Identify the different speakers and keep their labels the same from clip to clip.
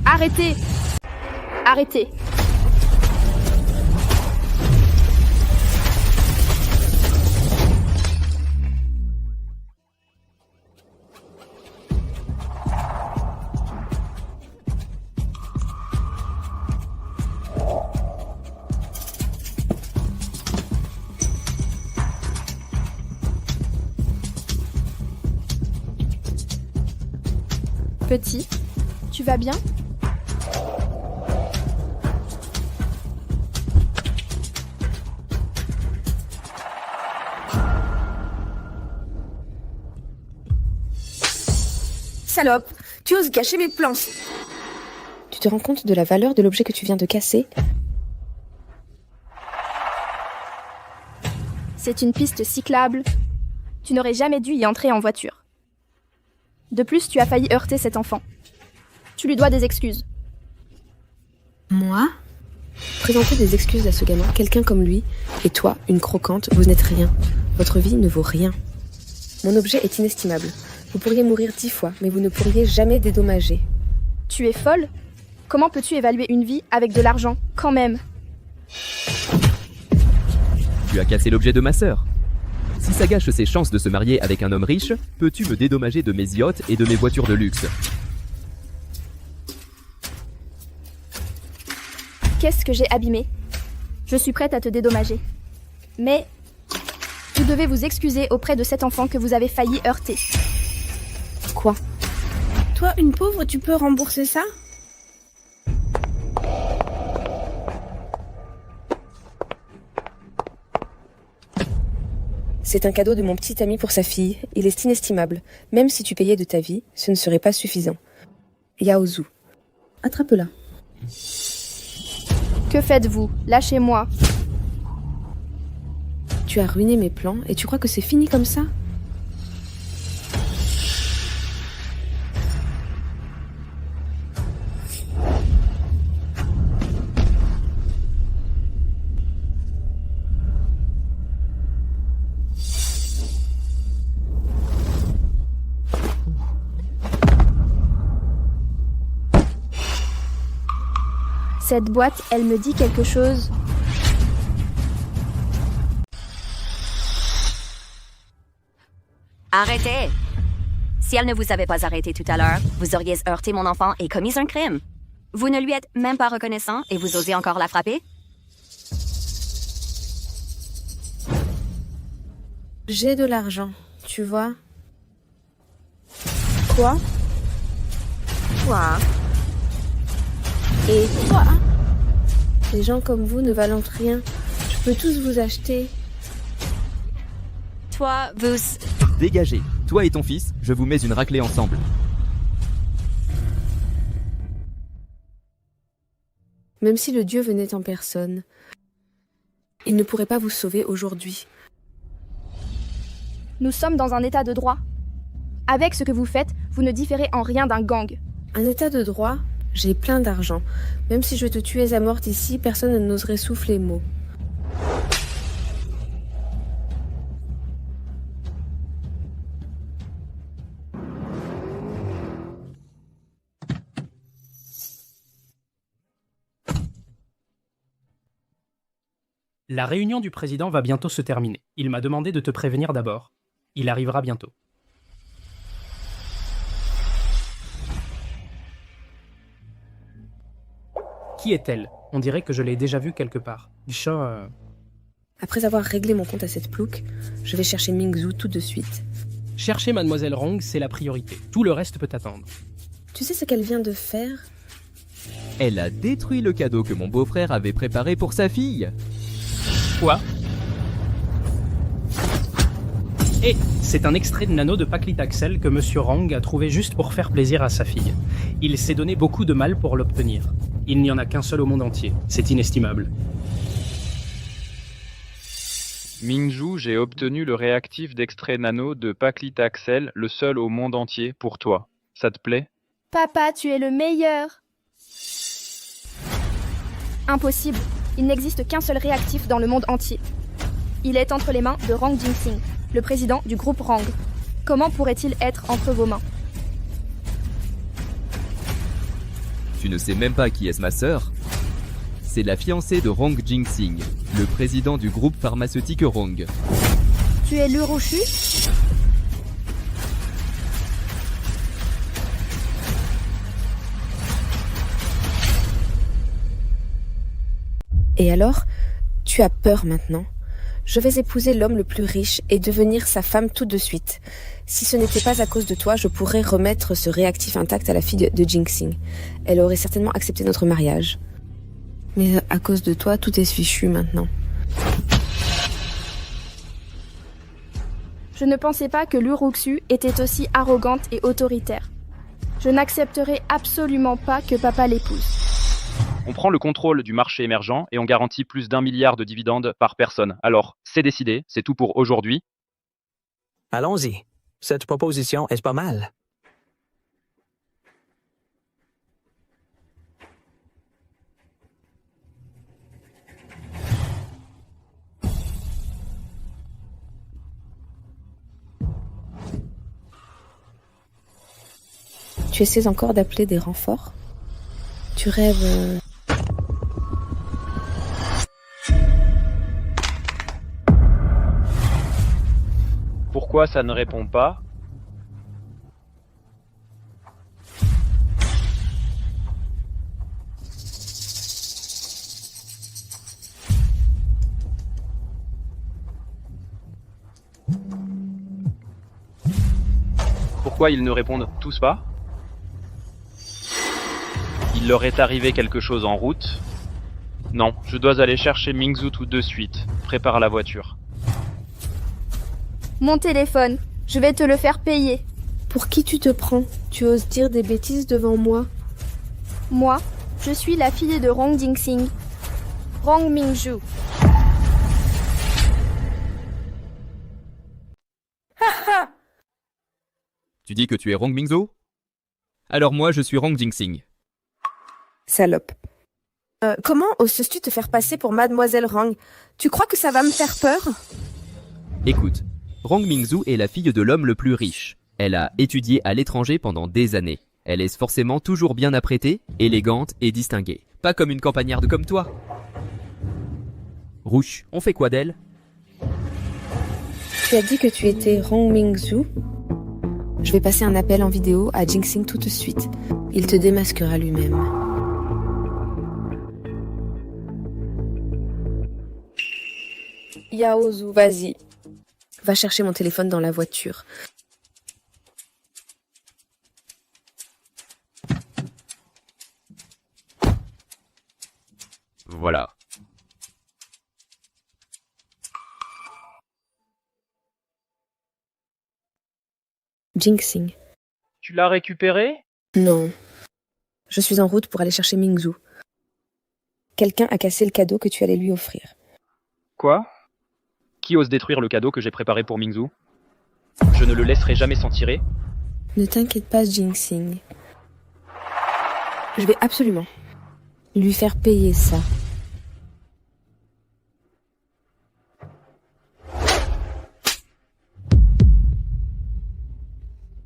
Speaker 1: Arrêtez! Arrêtez! Petit, tu vas bien?
Speaker 2: Salope, tu oses gâcher mes plans.
Speaker 3: Tu te rends compte de la valeur de l'objet que tu viens de casser?
Speaker 1: C'est une piste cyclable. Tu n'aurais jamais dû y entrer en voiture. De plus, tu as failli heurter cet enfant. Tu lui dois des excuses.
Speaker 2: Moi?
Speaker 3: Présenter des excuses à ce gamin, quelqu'un comme lui, et toi, une croquante, vous n'êtes rien. Votre vie ne vaut rien. Mon objet est inestimable. Vous pourriez mourir 10 fois, mais vous ne pourriez jamais dédommager.
Speaker 1: Tu es folle? Comment peux-tu évaluer une vie avec de l'argent, quand même?
Speaker 4: Tu as cassé l'objet de ma sœur. Si ça gâche ses chances de se marier avec un homme riche, peux-tu me dédommager de mes yachts et de mes voitures de luxe?
Speaker 1: Qu'est-ce que j'ai abîmé? Je suis prête à te dédommager. Mais vous devez vous excuser auprès de cet enfant que vous avez failli heurter.
Speaker 3: Quoi?
Speaker 2: Toi, une pauvre, tu peux rembourser ça?
Speaker 3: C'est un cadeau de mon petit ami pour sa fille. Il est inestimable. Même si tu payais de ta vie, ce ne serait pas suffisant. Yaozu. Attrape-la.
Speaker 1: Que faites-vous? Lâchez-moi.
Speaker 3: Tu as ruiné mes plans et tu crois que c'est fini comme ça?
Speaker 1: Cette boîte, elle me dit quelque chose.
Speaker 5: Arrêtez! Si elle ne vous avait pas arrêté tout à l'heure, vous auriez heurté mon enfant et commis un crime. Vous ne lui êtes même pas reconnaissant et vous osez encore la frapper?
Speaker 3: J'ai de l'argent, tu vois.
Speaker 2: Quoi? Quoi? Et toi?
Speaker 3: Les gens comme vous ne valent rien. Je peux tous vous acheter.
Speaker 5: Toi, vous...
Speaker 4: Dégagez. Toi et ton fils, je vous mets une raclée ensemble.
Speaker 3: Même si le Dieu venait en personne, il ne pourrait pas vous sauver aujourd'hui.
Speaker 1: Nous sommes dans un état de droit. Avec ce que vous faites, vous ne différez en rien d'un gang.
Speaker 3: Un état de droit? J'ai plein d'argent. Même si je te tuais à mort ici, personne n'oserait souffler mot.
Speaker 6: La réunion du président va bientôt se terminer. Il m'a demandé de te prévenir d'abord. Il arrivera bientôt. Qui est-elle? On dirait que je l'ai déjà vue quelque part. Disha...
Speaker 3: Après avoir réglé mon compte à cette plouc, je vais chercher Mingzhu tout de suite.
Speaker 6: Chercher Mademoiselle Rong, c'est la priorité. Tout le reste peut attendre.
Speaker 3: Tu sais ce qu'elle vient de faire?
Speaker 4: Elle a détruit le cadeau que mon beau-frère avait préparé pour sa fille.
Speaker 6: Quoi? Et c'est un extrait de Nano de Paclitaxel que Monsieur Rang a trouvé juste pour faire plaisir à sa fille. Il s'est donné beaucoup de mal pour l'obtenir. Il n'y en a qu'un seul au monde entier. C'est inestimable.
Speaker 7: Mingzhu, j'ai obtenu le réactif d'extrait nano de Paclitaxel, le seul au monde entier, pour toi. Ça te plaît?
Speaker 1: Papa, tu es le meilleur. Impossible. Il n'existe qu'un seul réactif dans le monde entier. Il est entre les mains de Rang Jing-sing, le président du groupe Rang. Comment pourrait-il être entre vos mains?
Speaker 4: Tu ne sais même pas qui est ma sœur? C'est la fiancée de Rong Jing-sing, le président du groupe pharmaceutique Rong.
Speaker 1: Tu es Lurochu?
Speaker 3: Et alors, tu as peur maintenant? Je vais épouser l'homme le plus riche et devenir sa femme tout de suite. Si ce n'était pas à cause de toi, je pourrais remettre ce réactif intact à la fille de Jing-sing. Elle aurait certainement accepté notre mariage. Mais à cause de toi, tout est fichu maintenant.
Speaker 1: Je ne pensais pas que Luroxu était aussi arrogante et autoritaire. Je n'accepterai absolument pas que papa l'épouse.
Speaker 7: On prend le contrôle du marché émergent et on garantit plus d'1 milliard de dividendes par personne. Alors, c'est décidé, c'est tout pour aujourd'hui.
Speaker 8: Allons-y. Cette proposition est pas mal.
Speaker 3: Tu essaies encore d'appeler des renforts? Tu rêves...
Speaker 7: Pourquoi ça ne répond pas? Pourquoi ils ne répondent tous pas? Il leur est arrivé quelque chose en route? Non, je dois aller chercher Mingzhu tout de suite. Prépare la voiture.
Speaker 1: Mon téléphone, je vais te le faire payer.
Speaker 3: Pour qui tu te prends? Tu oses dire des bêtises devant moi?
Speaker 1: Moi, je suis la fille de Rong Jing-sing. Rong Mingzhu.
Speaker 4: Tu dis que tu es Rong Mingzhu? Alors moi, je suis Rong Jing-sing.
Speaker 3: Salope.
Speaker 2: Comment oses-tu te faire passer pour Mademoiselle Rang? Tu crois que ça va me faire peur?
Speaker 4: Écoute, Rong Mingzhu est la fille de l'homme le plus riche. Elle a étudié à l'étranger pendant des années. Elle est forcément toujours bien apprêtée, élégante et distinguée. Pas comme une campagnarde comme toi. Rouche, on fait quoi d'elle?
Speaker 3: Tu as dit que tu étais Rong Mingzhu? Je vais passer un appel en vidéo à Jing-sing tout de suite. Il te démasquera lui-même. Yaozu, vas-y. Va chercher mon téléphone dans la voiture.
Speaker 4: Voilà.
Speaker 3: Jing-sing.
Speaker 7: Tu l'as récupéré?
Speaker 3: Non. Je suis en route pour aller chercher Mingzhu. Quelqu'un a cassé le cadeau que tu allais lui offrir.
Speaker 7: Quoi? Qui ose détruire le cadeau que j'ai préparé pour Mingzhu? Je ne le laisserai jamais s'en tirer.
Speaker 3: Ne t'inquiète pas, Jing-sing. Je vais absolument lui faire payer ça.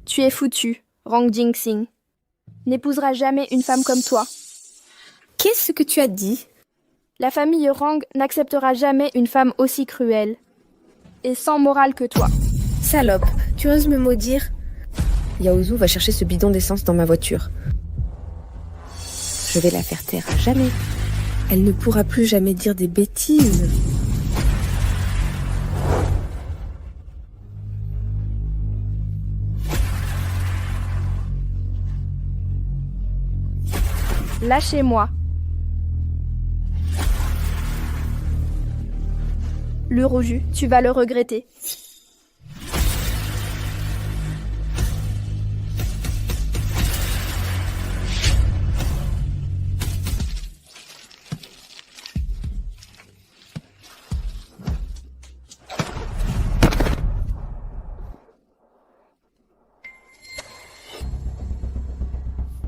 Speaker 1: Tu es foutu, Rang Jing-sing. N'épousera jamais une femme comme toi.
Speaker 2: Qu'est-ce que tu as dit?
Speaker 1: La famille Rang n'acceptera jamais une femme aussi cruelle et sans morale que toi.
Speaker 2: Salope, tu oses me maudire?
Speaker 3: Yaozu va chercher ce bidon d'essence dans ma voiture. Je vais la faire taire à jamais. Elle ne pourra plus jamais dire des bêtises.
Speaker 1: Lâchez-moi. Le Roju, tu vas le regretter.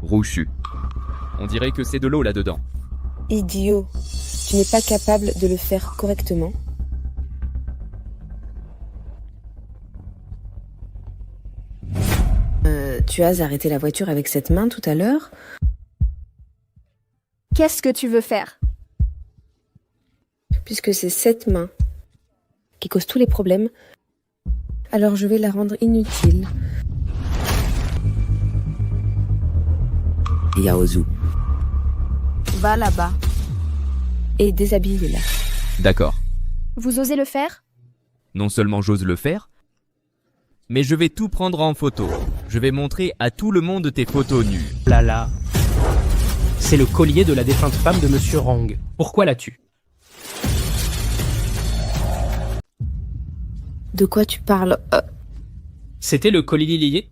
Speaker 4: Rouchu. On dirait que c'est de l'eau là-dedans.
Speaker 3: Idiot. Tu n'es pas capable de le faire correctement. Tu as arrêté la voiture avec cette main tout à l'heure.
Speaker 1: Qu'est-ce que tu veux faire?
Speaker 3: Puisque c'est cette main qui cause tous les problèmes, alors je vais la rendre inutile. Yaozu.
Speaker 2: Va là-bas.
Speaker 3: Et déshabille-la.
Speaker 4: D'accord.
Speaker 1: Vous osez le faire?
Speaker 4: Non seulement j'ose le faire, mais je vais tout prendre en photo. Je vais montrer à tout le monde tes photos nues.
Speaker 6: Là. C'est le collier de la défunte femme de Monsieur Rang. Pourquoi l'as-tu?
Speaker 3: De quoi tu parles?
Speaker 6: C'était le collier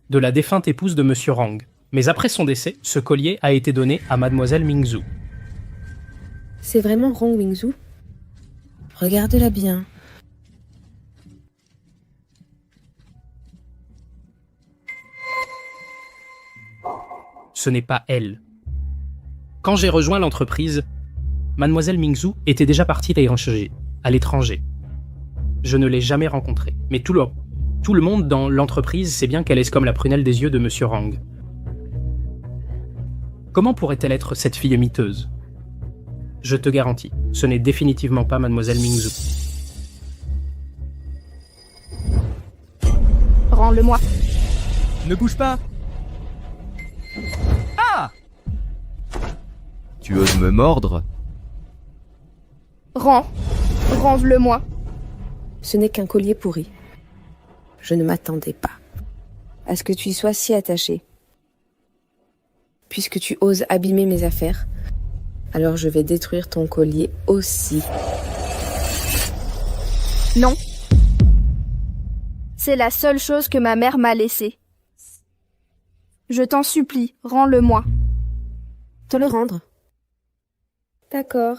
Speaker 6: de la défunte épouse de Monsieur Rang. Mais après son décès, ce collier a été donné à Mademoiselle Mingzhu.
Speaker 3: C'est vraiment Rong Mingzhu? Regarde-la bien.
Speaker 6: Ce n'est pas elle. Quand j'ai rejoint l'entreprise, Mademoiselle Mingzhu était déjà partie à l'étranger. Je ne l'ai jamais rencontrée, mais tout le monde dans l'entreprise sait bien qu'elle est comme la prunelle des yeux de Monsieur Rang. Comment pourrait-elle être cette fille miteuse? Je te garantis, ce n'est définitivement pas Mademoiselle Mingzhu.
Speaker 1: Rends-le-moi.
Speaker 4: Ne bouge pas! Ah! Tu oses me mordre?
Speaker 1: Rends-le-moi.
Speaker 3: Ce n'est qu'un collier pourri. Je ne m'attendais pas à ce que tu y sois si attaché. Puisque tu oses abîmer mes affaires, alors je vais détruire ton collier aussi.
Speaker 1: Non. C'est la seule chose que ma mère m'a laissée. Je t'en supplie, rends-le-moi.
Speaker 3: Te le rendre? D'accord.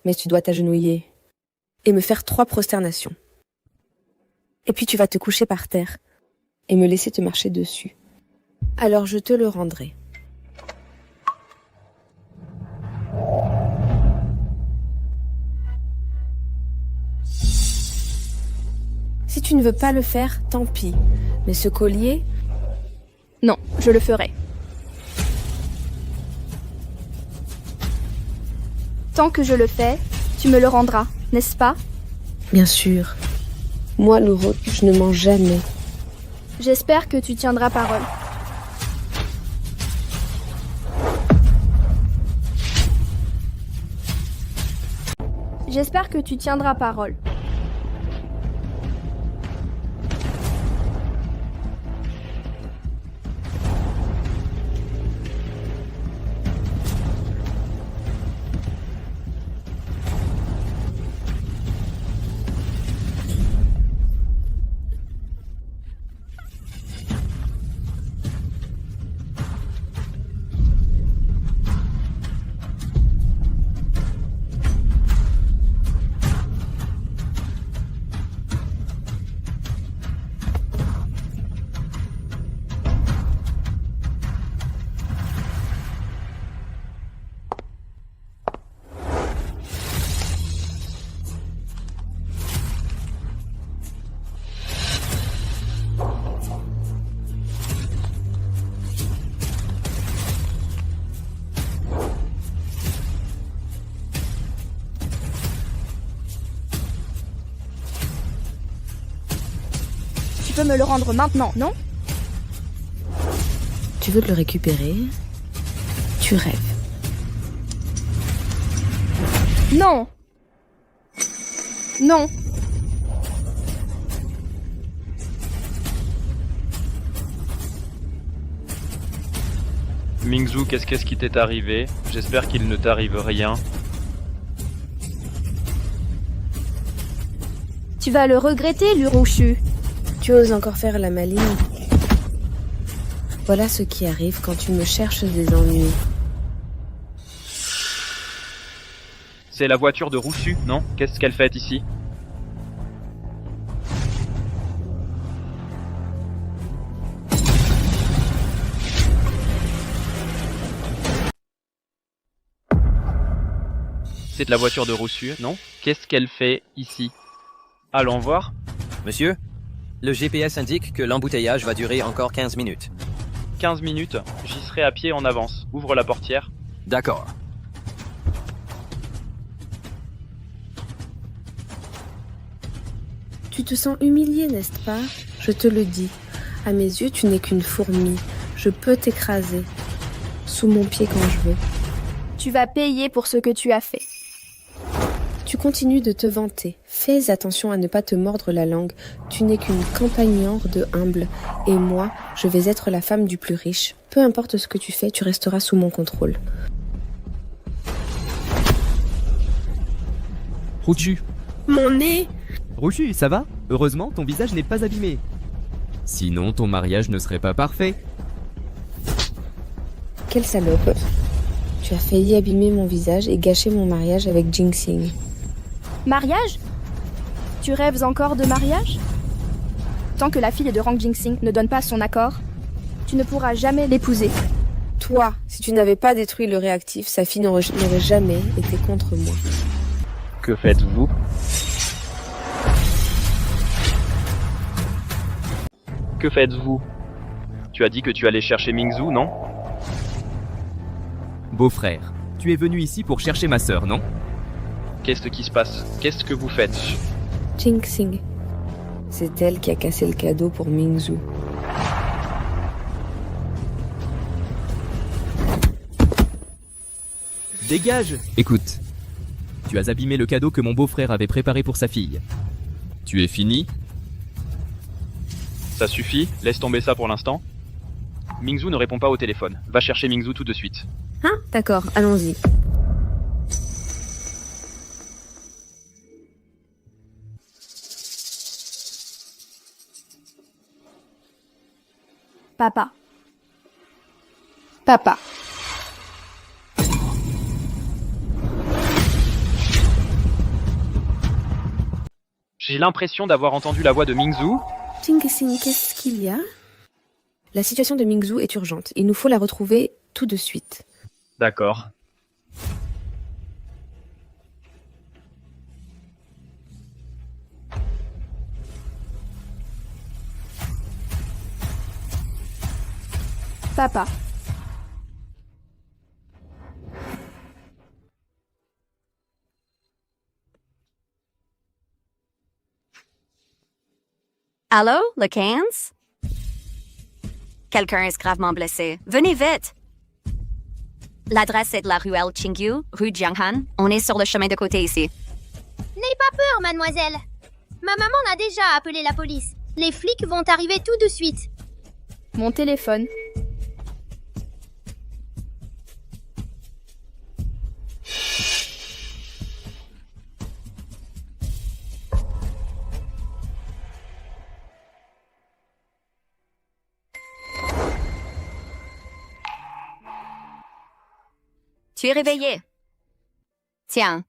Speaker 3: Mais tu dois t'agenouiller et me faire 3 prosternations. Et puis tu vas te coucher par terre et me laisser te marcher dessus. Alors je te le rendrai. Si tu ne veux pas le faire, tant pis. Mais ce collier...
Speaker 1: Non, je le ferai. Tant que je le fais, tu me le rendras, n'est-ce pas?
Speaker 3: Bien sûr. Moi, Lauro, je ne mens jamais.
Speaker 1: J'espère que tu tiendras parole. J'espère que tu tiendras parole. Tu peux me le rendre maintenant, non?
Speaker 3: Tu veux le récupérer? Tu rêves.
Speaker 1: Non! Non!
Speaker 7: Mingzhu, qu'est-ce qui t'est arrivé? J'espère qu'il ne t'arrive rien.
Speaker 1: Tu vas le regretter, Lurouchu.
Speaker 3: Tu oses encore faire la maligne? Voilà ce qui arrive quand tu me cherches des ennuis.
Speaker 7: C'est la voiture de Roussu, non? Qu'est-ce qu'elle fait ici? C'est de la voiture de Roussu, non? Qu'est-ce qu'elle fait ici? Allons voir.
Speaker 9: Monsieur, le GPS indique que l'embouteillage va durer encore 15 minutes.
Speaker 7: 15 minutes, j'y serai à pied en avance. Ouvre la portière.
Speaker 9: D'accord.
Speaker 3: Tu te sens humilié, n'est-ce pas? Je te le dis. À mes yeux, tu n'es qu'une fourmi. Je peux t'écraser. Sous mon pied quand je veux.
Speaker 1: Tu vas payer pour ce que tu as fait.
Speaker 3: Tu continues de te vanter. Fais attention à ne pas te mordre la langue. Tu n'es qu'une campagnarde de humble. Et moi, je vais être la femme du plus riche. Peu importe ce que tu fais, tu resteras sous mon contrôle.
Speaker 4: Rouchu.
Speaker 2: Mon nez!
Speaker 4: Rouchu, ça va? Heureusement, ton visage n'est pas abîmé. Sinon, ton mariage ne serait pas parfait.
Speaker 3: Quelle salope. Tu as failli abîmer mon visage et gâcher mon mariage avec Jinxing.
Speaker 1: Mariage? Tu rêves encore de mariage? Tant que la fille de Rang Jinxing ne donne pas son accord, tu ne pourras jamais l'épouser.
Speaker 3: Toi, si tu n'avais pas détruit le réactif, sa fille n'aurait jamais été contre moi.
Speaker 7: Que faites-vous? Que faites-vous? Tu as dit que tu allais chercher Mingzhu, non?
Speaker 4: Beau-frère, tu es venu ici pour chercher ma sœur, non?
Speaker 7: Qu'est-ce qui se passe? Qu'est-ce que vous faites?
Speaker 3: Jinxing. C'est elle qui a cassé le cadeau pour Mingzhu.
Speaker 4: Dégage! Écoute, tu as abîmé le cadeau que mon beau-frère avait préparé pour sa fille. Tu es fini?
Speaker 7: Ça suffit, laisse tomber ça pour l'instant. Mingzhu ne répond pas au téléphone. Va chercher Mingzhu tout de suite.
Speaker 3: Hein? D'accord, allons-y.
Speaker 1: Papa. Papa.
Speaker 7: J'ai l'impression d'avoir entendu la voix de Mingzhu.
Speaker 3: Jinxing, qu'est-ce qu'il y a? La situation de Mingzhu est urgente. Il nous faut la retrouver tout de suite.
Speaker 7: D'accord.
Speaker 1: Papa.
Speaker 5: Allô, le 15? Quelqu'un est gravement blessé. Venez vite! L'adresse est de la ruelle Qingyu, rue Jianghan. On est sur le chemin de côté ici.
Speaker 10: N'ayez pas peur, mademoiselle. Ma maman a déjà appelé la police. Les flics vont arriver tout de suite.
Speaker 1: Mon téléphone.
Speaker 5: Tu es réveillé. Tiens.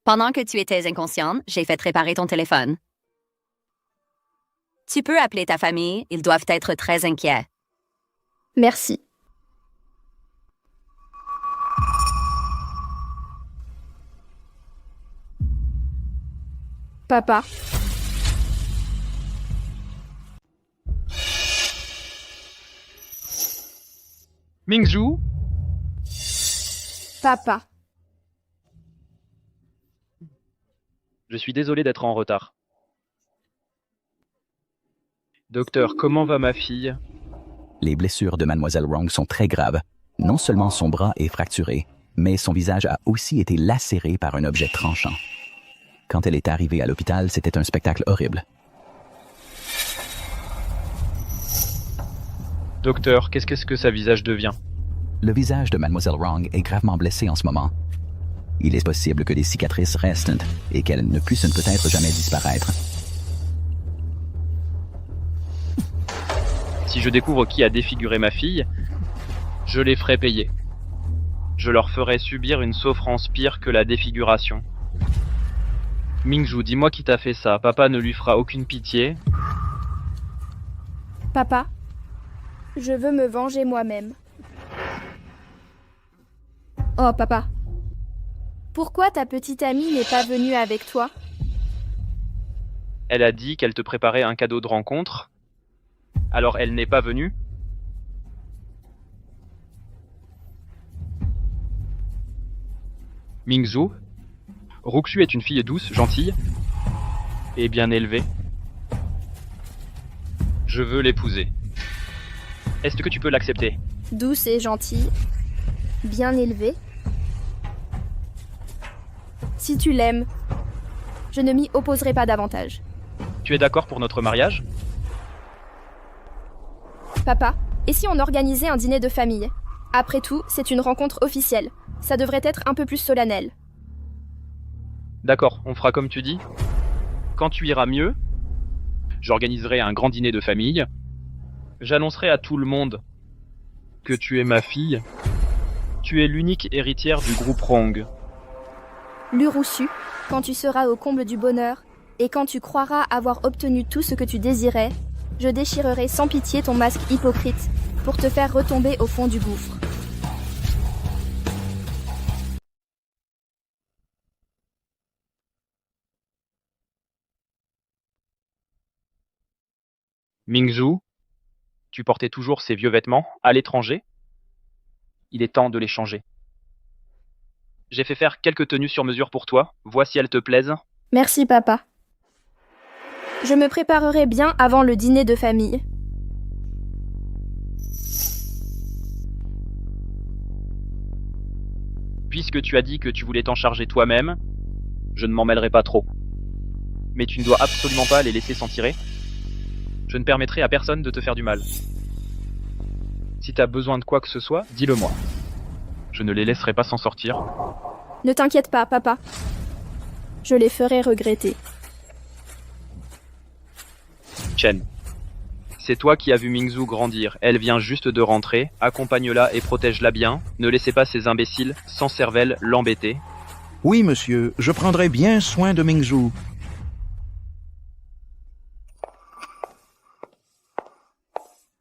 Speaker 5: Pendant que tu étais inconsciente, j'ai fait réparer ton téléphone. Tu peux appeler ta famille, ils doivent être très inquiets.
Speaker 1: Merci. Papa.
Speaker 7: Mingzhu?
Speaker 1: Papa.
Speaker 7: Je suis désolé d'être en retard. Docteur, comment va ma fille?
Speaker 11: Les blessures de Mademoiselle Wrong sont très graves. Non seulement son bras est fracturé, mais son visage a aussi été lacéré par un objet tranchant. Quand elle est arrivée à l'hôpital, c'était un spectacle horrible.
Speaker 7: Docteur, qu'est-ce que sa visage devient?
Speaker 11: Le visage de Mademoiselle Wrong est gravement blessé en ce moment. Il est possible que des cicatrices restent et qu'elles ne puissent peut-être jamais disparaître.
Speaker 7: Si je découvre qui a défiguré ma fille, je les ferai payer. Je leur ferai subir une souffrance pire que la défiguration. Mingzhu, dis-moi qui t'a fait ça. Papa ne lui fera aucune pitié.
Speaker 1: Papa. Je veux me venger moi-même. Oh, papa. Pourquoi ta petite amie n'est pas venue avec toi?
Speaker 7: Elle a dit qu'elle te préparait un cadeau de rencontre. Alors elle n'est pas venue? Mingzhu, Ruxu est une fille douce, gentille et bien élevée. Je veux l'épouser. Est-ce que tu peux l'accepter?
Speaker 1: Douce et gentille. Bien élevée. Si tu l'aimes, je ne m'y opposerai pas davantage.
Speaker 7: Tu es d'accord pour notre mariage?
Speaker 1: Papa, et si on organisait un dîner de famille? Après tout, c'est une rencontre officielle. Ça devrait être un peu plus solennel.
Speaker 7: D'accord, on fera comme tu dis. Quand tu iras mieux, j'organiserai un grand dîner de famille. J'annoncerai à tout le monde que tu es ma fille. Tu es l'unique héritière du groupe Rong.
Speaker 1: Lurusu, quand tu seras au comble du bonheur, et quand tu croiras avoir obtenu tout ce que tu désirais, je déchirerai sans pitié ton masque hypocrite pour te faire retomber au fond du gouffre.
Speaker 7: Mingzhu, tu portais toujours ces vieux vêtements à l'étranger? Il est temps de les changer. J'ai fait faire quelques tenues sur mesure pour toi. Vois si elles te plaisent.
Speaker 1: Merci, papa. Je me préparerai bien avant le dîner de famille.
Speaker 7: Puisque tu as dit que tu voulais t'en charger toi-même, je ne m'en mêlerai pas trop. Mais tu ne dois absolument pas les laisser s'en tirer. Je ne permettrai à personne de te faire du mal. Si t'as besoin de quoi que ce soit, dis-le-moi. Je ne les laisserai pas s'en sortir.
Speaker 1: Ne t'inquiète pas, papa. Je les ferai regretter.
Speaker 7: Chen, c'est toi qui as vu Mingzhu grandir. Elle vient juste de rentrer. Accompagne-la et protège-la bien. Ne laissez pas ces imbéciles sans cervelle l'embêter.
Speaker 12: Oui, monsieur, je prendrai bien soin de Mingzhu.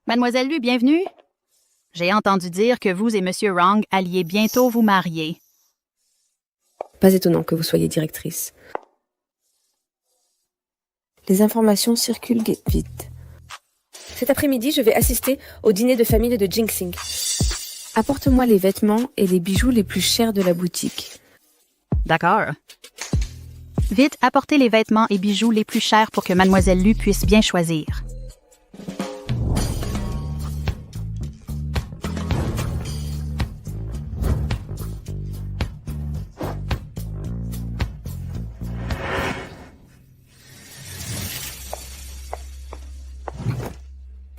Speaker 13: Mademoiselle Lu, bienvenue. J'ai entendu dire que vous et Monsieur Rong alliez bientôt vous marier.
Speaker 3: Pas étonnant que vous soyez directrice. Les informations circulent vite. Cet après-midi, je vais assister au dîner de famille de Jinxing. Apporte-moi les vêtements et les bijoux les plus chers de la boutique.
Speaker 13: D'accord. Vite, apportez les vêtements et bijoux les plus chers pour que Mademoiselle Lu puisse bien choisir.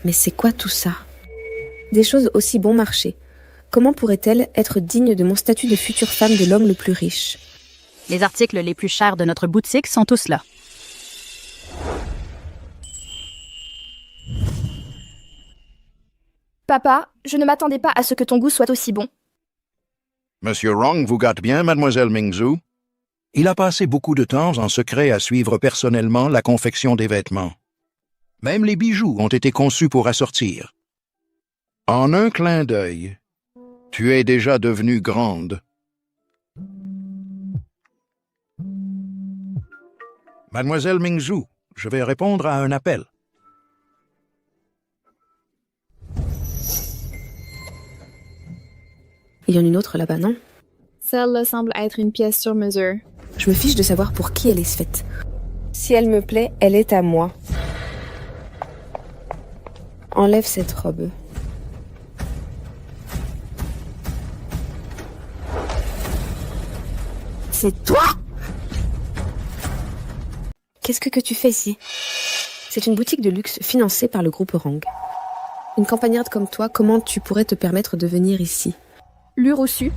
Speaker 3: Mais c'est quoi tout ça? Des choses aussi bon marché. Comment pourrait-elle être digne de mon statut de future femme de l'homme le plus riche?
Speaker 13: Les articles les plus chers de notre boutique sont tous là.
Speaker 1: Papa, je ne m'attendais pas à ce que ton goût soit aussi bon.
Speaker 12: Monsieur Rong vous gâte bien, mademoiselle Mingzhu. Il a passé beaucoup de temps en secret à suivre personnellement la confection des vêtements. Même les bijoux ont été conçus pour assortir. En un clin d'œil, tu es déjà devenue grande. Mademoiselle Mingzhu, je vais répondre à un appel.
Speaker 3: Il y en a une autre là-bas, non?
Speaker 14: Celle-là semble être une pièce sur mesure.
Speaker 3: Je me fiche de savoir pour qui elle est faite. Si elle me plaît, elle est à moi. Enlève cette robe. C'est toi? Qu'est-ce que tu fais ici? C'est une boutique de luxe financée par le groupe Rong. Une campagnarde comme toi, comment tu pourrais te permettre de venir ici?
Speaker 1: Lurusu,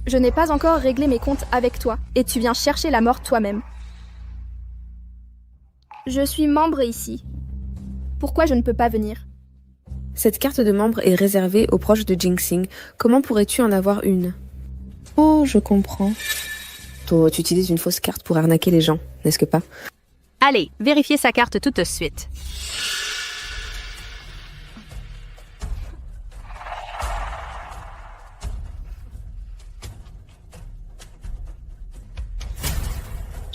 Speaker 1: je n'ai pas encore réglé mes comptes avec toi, et tu viens chercher la mort toi-même. Je suis membre ici. Pourquoi je ne peux pas venir?
Speaker 3: Cette carte de membre est réservée aux proches de Jinxing. Comment pourrais-tu en avoir une? Oh, je comprends. Toi, tu utilises une fausse carte pour arnaquer les gens, n'est-ce que pas?
Speaker 13: Allez, vérifiez sa carte tout de suite.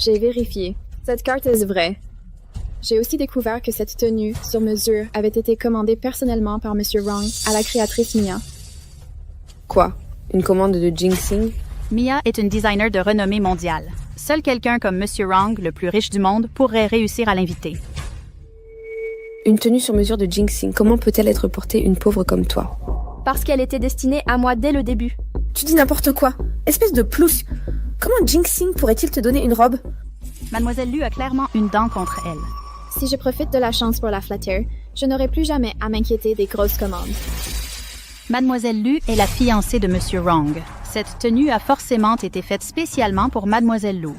Speaker 14: J'ai vérifié. Cette carte est vraie. J'ai aussi découvert que cette tenue sur mesure avait été commandée personnellement par Monsieur Wrong à la créatrice Mia.
Speaker 3: Quoi? Une commande de Jinxing?
Speaker 13: Mia est une designer de renommée mondiale. Seul quelqu'un comme Monsieur Wrong, le plus riche du monde, pourrait réussir à l'inviter.
Speaker 3: Une tenue sur mesure de Jinxing, comment peut-elle être portée une pauvre comme toi?
Speaker 1: Parce qu'elle était destinée à moi dès le début.
Speaker 2: Tu dis n'importe quoi. Espèce de plouche. Comment Jinxing pourrait-il te donner une robe?
Speaker 13: Mademoiselle Lu a clairement une dent contre elle.
Speaker 14: Si je profite de la chance pour la flatter, je n'aurai plus jamais à m'inquiéter des grosses commandes.
Speaker 13: Mademoiselle Lu est la fiancée de Monsieur Wrong. Cette tenue a forcément été faite spécialement pour Mademoiselle Lu.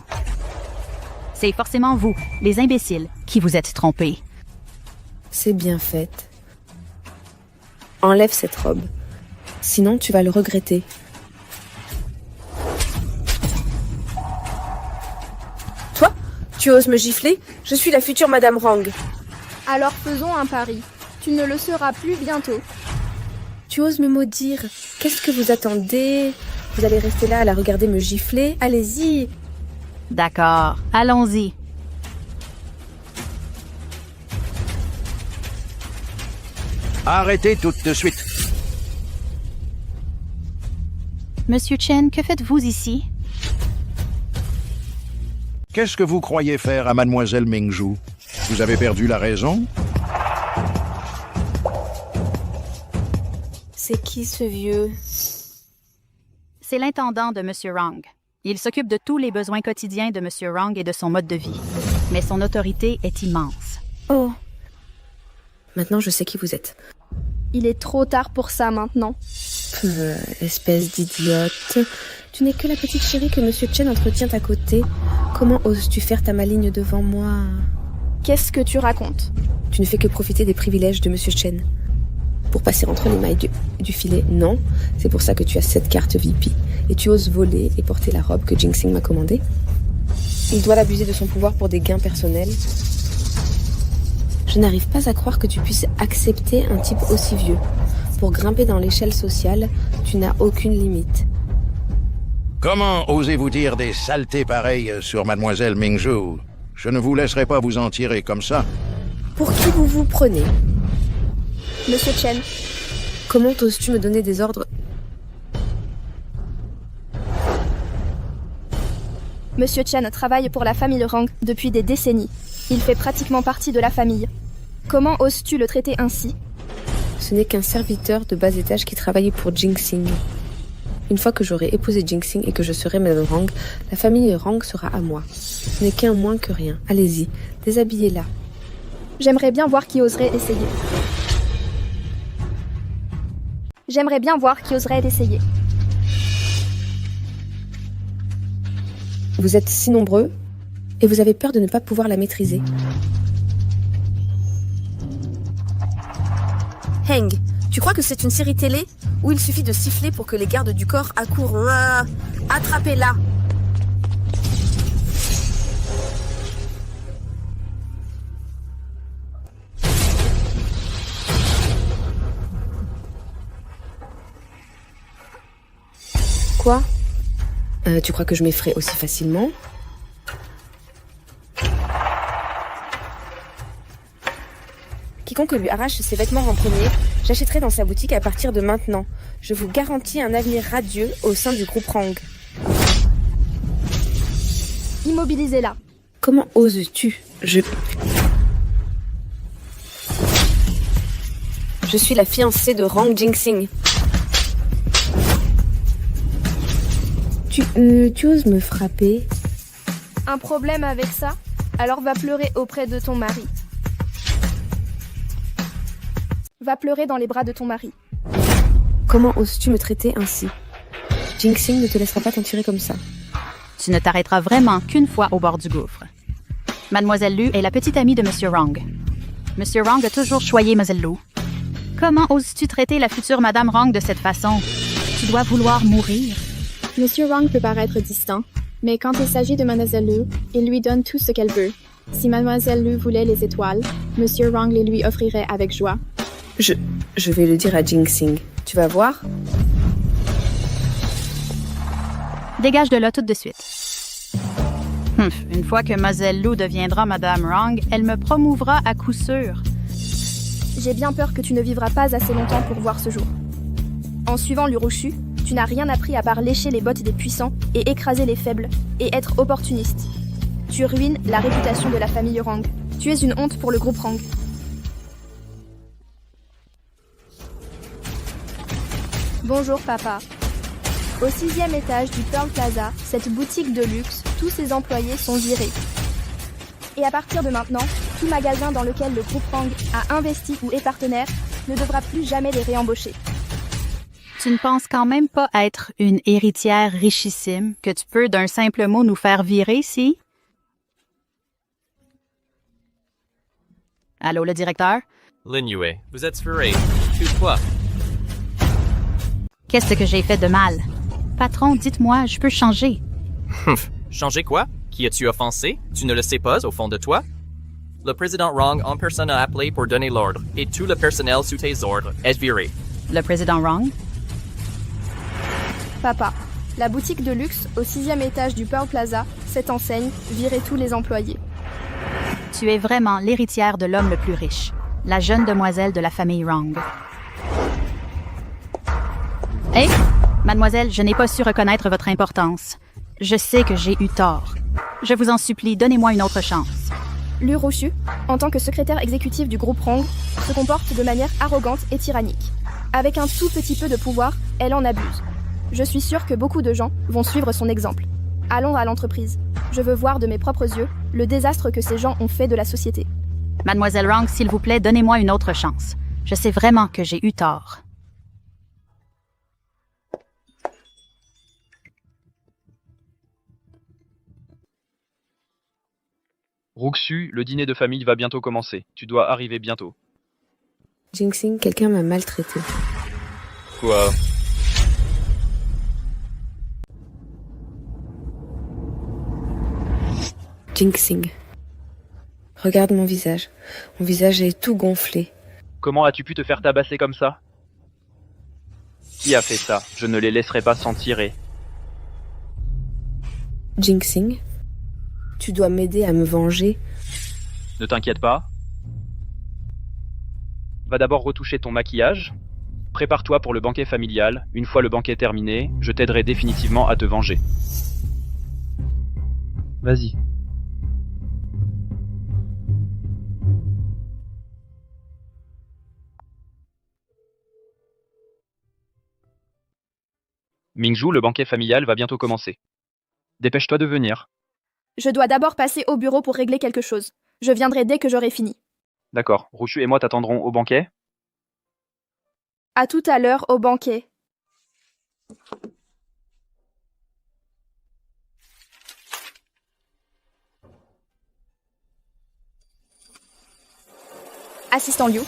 Speaker 13: C'est forcément vous, les imbéciles, qui vous êtes trompés.
Speaker 3: C'est bien fait. Enlève cette robe. Sinon, tu vas le regretter.
Speaker 2: Toi? Tu oses me gifler? Je suis la future Madame Wrong.
Speaker 1: Alors faisons un pari. Tu ne le seras plus bientôt.
Speaker 3: Tu oses me maudire? Qu'est-ce que vous attendez? Vous allez rester là à la regarder me gifler? Allez-y!
Speaker 13: D'accord, allons-y.
Speaker 12: Arrêtez tout de suite.
Speaker 13: Monsieur Chen, que faites-vous ici?
Speaker 12: Qu'est-ce que vous croyez faire à Mademoiselle Mingzhu? Vous avez perdu la raison?
Speaker 3: C'est qui ce vieux?
Speaker 13: C'est l'intendant de Monsieur Wrong. Il s'occupe de tous les besoins quotidiens de Monsieur Wrong et de son mode de vie. Mais son autorité est immense.
Speaker 3: Oh. Maintenant, je sais qui vous êtes.
Speaker 1: Il est trop tard pour ça maintenant.
Speaker 3: Espèce d'idiote. Tu n'es que la petite chérie que Monsieur Chen entretient à côté. Comment oses-tu faire ta maligne devant moi?
Speaker 1: Qu'est-ce que tu racontes?
Speaker 3: Tu ne fais que profiter des privilèges de Monsieur Chen. Pour passer entre les mailles du filet, non. C'est pour ça que tu as cette carte VIP. Et tu oses voler et porter la robe que Jinxing m'a commandée. Il doit l'abuser de son pouvoir pour des gains personnels. Je n'arrive pas à croire que tu puisses accepter un type aussi vieux. Pour grimper dans l'échelle sociale, tu n'as aucune limite.
Speaker 12: Comment osez-vous dire des saletés pareilles sur Mademoiselle Mingzhu? Je ne vous laisserai pas vous en tirer comme ça.
Speaker 3: Pour qui vous vous prenez?
Speaker 1: Monsieur Chen.
Speaker 3: Comment oses-tu me donner des ordres?
Speaker 1: Monsieur Chen travaille pour la famille Wrong depuis des décennies. Il fait pratiquement partie de la famille. Comment oses-tu le traiter ainsi?
Speaker 3: Ce n'est qu'un serviteur de bas étage qui travaillait pour Jinxing. Une fois que j'aurai épousé Jinxing et que je serai Madame Wrong, la famille Wrong sera à moi. Ce n'est qu'un moins que rien. Allez-y, déshabillez-la.
Speaker 1: J'aimerais bien voir qui oserait essayer. J'aimerais bien voir qui oserait l'essayer.
Speaker 3: Vous êtes si nombreux et vous avez peur de ne pas pouvoir la maîtriser.
Speaker 2: Heng, tu crois que c'est une série télé où il suffit de siffler pour que les gardes du corps accourent? Attrapez-la!
Speaker 3: Quoi? Tu crois que je m'effraie aussi facilement? Quiconque lui arrache ses vêtements en premier, j'achèterai dans sa boutique à partir de maintenant. Je vous garantis un avenir radieux au sein du groupe Wrong.
Speaker 1: Immobilisez-la.
Speaker 3: Comment oses-tu? Je suis la fiancée de Wrong Jinxing. Tu oses me frapper?
Speaker 1: Un problème avec ça? Alors va pleurer auprès de ton mari. Va pleurer dans les bras de ton mari.
Speaker 3: Comment oses-tu me traiter ainsi? Jinxing ne te laissera pas t'en tirer comme ça.
Speaker 13: Tu ne t'arrêteras vraiment qu'une fois au bord du gouffre. Mademoiselle Lu est la petite amie de Monsieur Wrong. Monsieur Wrong a toujours choyé Mademoiselle Lu. Comment oses-tu traiter la future Madame Wrong de cette façon? Tu dois vouloir mourir.
Speaker 14: Monsieur Wrong peut paraître distant, mais quand il s'agit de Mademoiselle Lu, il lui donne tout ce qu'elle veut. Si Mademoiselle Lu voulait les étoiles, Monsieur Wrong les lui offrirait avec joie.
Speaker 3: Je vais le dire à Jinxing. Tu vas voir?
Speaker 13: Dégage de là tout de suite. Une fois que Mlle Lu deviendra Madame Wrong, elle me promouvra à coup sûr.
Speaker 1: J'ai bien peur que tu ne vivras pas assez longtemps pour voir ce jour. En suivant l'Urochu, tu n'as rien appris à part lécher les bottes des puissants et écraser les faibles, et être opportuniste. Tu ruines la réputation de la famille Wrong. Tu es une honte pour le groupe Wrong. Bonjour papa. Au 6e étage du Pearl Plaza, cette boutique de luxe, tous ses employés sont virés. Et à partir de maintenant, tout magasin dans lequel le groupe Wrong a investi ou est partenaire ne devra plus jamais les réembaucher.
Speaker 13: Tu ne penses quand même pas être une héritière richissime que tu peux d'un simple mot nous faire virer si... Allô, le directeur?
Speaker 15: Lin Yue, vous êtes viré. Toutefois.
Speaker 13: Qu'est-ce que j'ai fait de mal? Patron, dites-moi, je peux changer.
Speaker 15: Changer quoi? Qui as-tu offensé? Tu ne le sais pas au fond de toi? Le président Wrong en personne a appelé pour donner l'ordre, et tout le personnel sous tes ordres est viré.
Speaker 13: Le président Wrong?
Speaker 1: Papa, la boutique de luxe au 6e étage du Pearl Plaza, cette enseigne, virait tous les employés.
Speaker 13: Tu es vraiment l'héritière de l'homme le plus riche, la jeune demoiselle de la famille Wrong. Hé, mademoiselle, je n'ai pas su reconnaître votre importance. Je sais que j'ai eu tort. Je vous en supplie, donnez-moi une autre chance.
Speaker 1: L'Urochu, en tant que secrétaire exécutif du groupe Wrong, se comporte de manière arrogante et tyrannique. Avec un tout petit peu de pouvoir, elle en abuse. Je suis sûre que beaucoup de gens vont suivre son exemple. Allons à l'entreprise. Je veux voir de mes propres yeux le désastre que ces gens ont fait de la société.
Speaker 13: Mademoiselle Wrong, s'il vous plaît, donnez-moi une autre chance. Je sais vraiment que j'ai eu tort.
Speaker 7: Roxu, le dîner de famille va bientôt commencer. Tu dois arriver bientôt.
Speaker 3: Jinxing, quelqu'un m'a maltraité.
Speaker 7: Quoi?
Speaker 3: Jinxing. Regarde mon visage. Mon visage est tout gonflé.
Speaker 7: Comment as-tu pu te faire tabasser comme ça? Qui a fait ça? Je ne les laisserai pas s'en tirer.
Speaker 3: Jinxing, tu dois m'aider à me venger.
Speaker 7: Ne t'inquiète pas. Va d'abord retoucher ton maquillage. Prépare-toi pour le banquet familial. Une fois le banquet terminé, je t'aiderai définitivement à te venger. Vas-y. Mingju, le banquet familial va bientôt commencer. Dépêche-toi de venir.
Speaker 1: Je dois d'abord passer au bureau pour régler quelque chose. Je viendrai dès que j'aurai fini.
Speaker 7: D'accord, Rochu et moi t'attendrons au banquet.
Speaker 1: À tout à l'heure au banquet. Assistant Liu,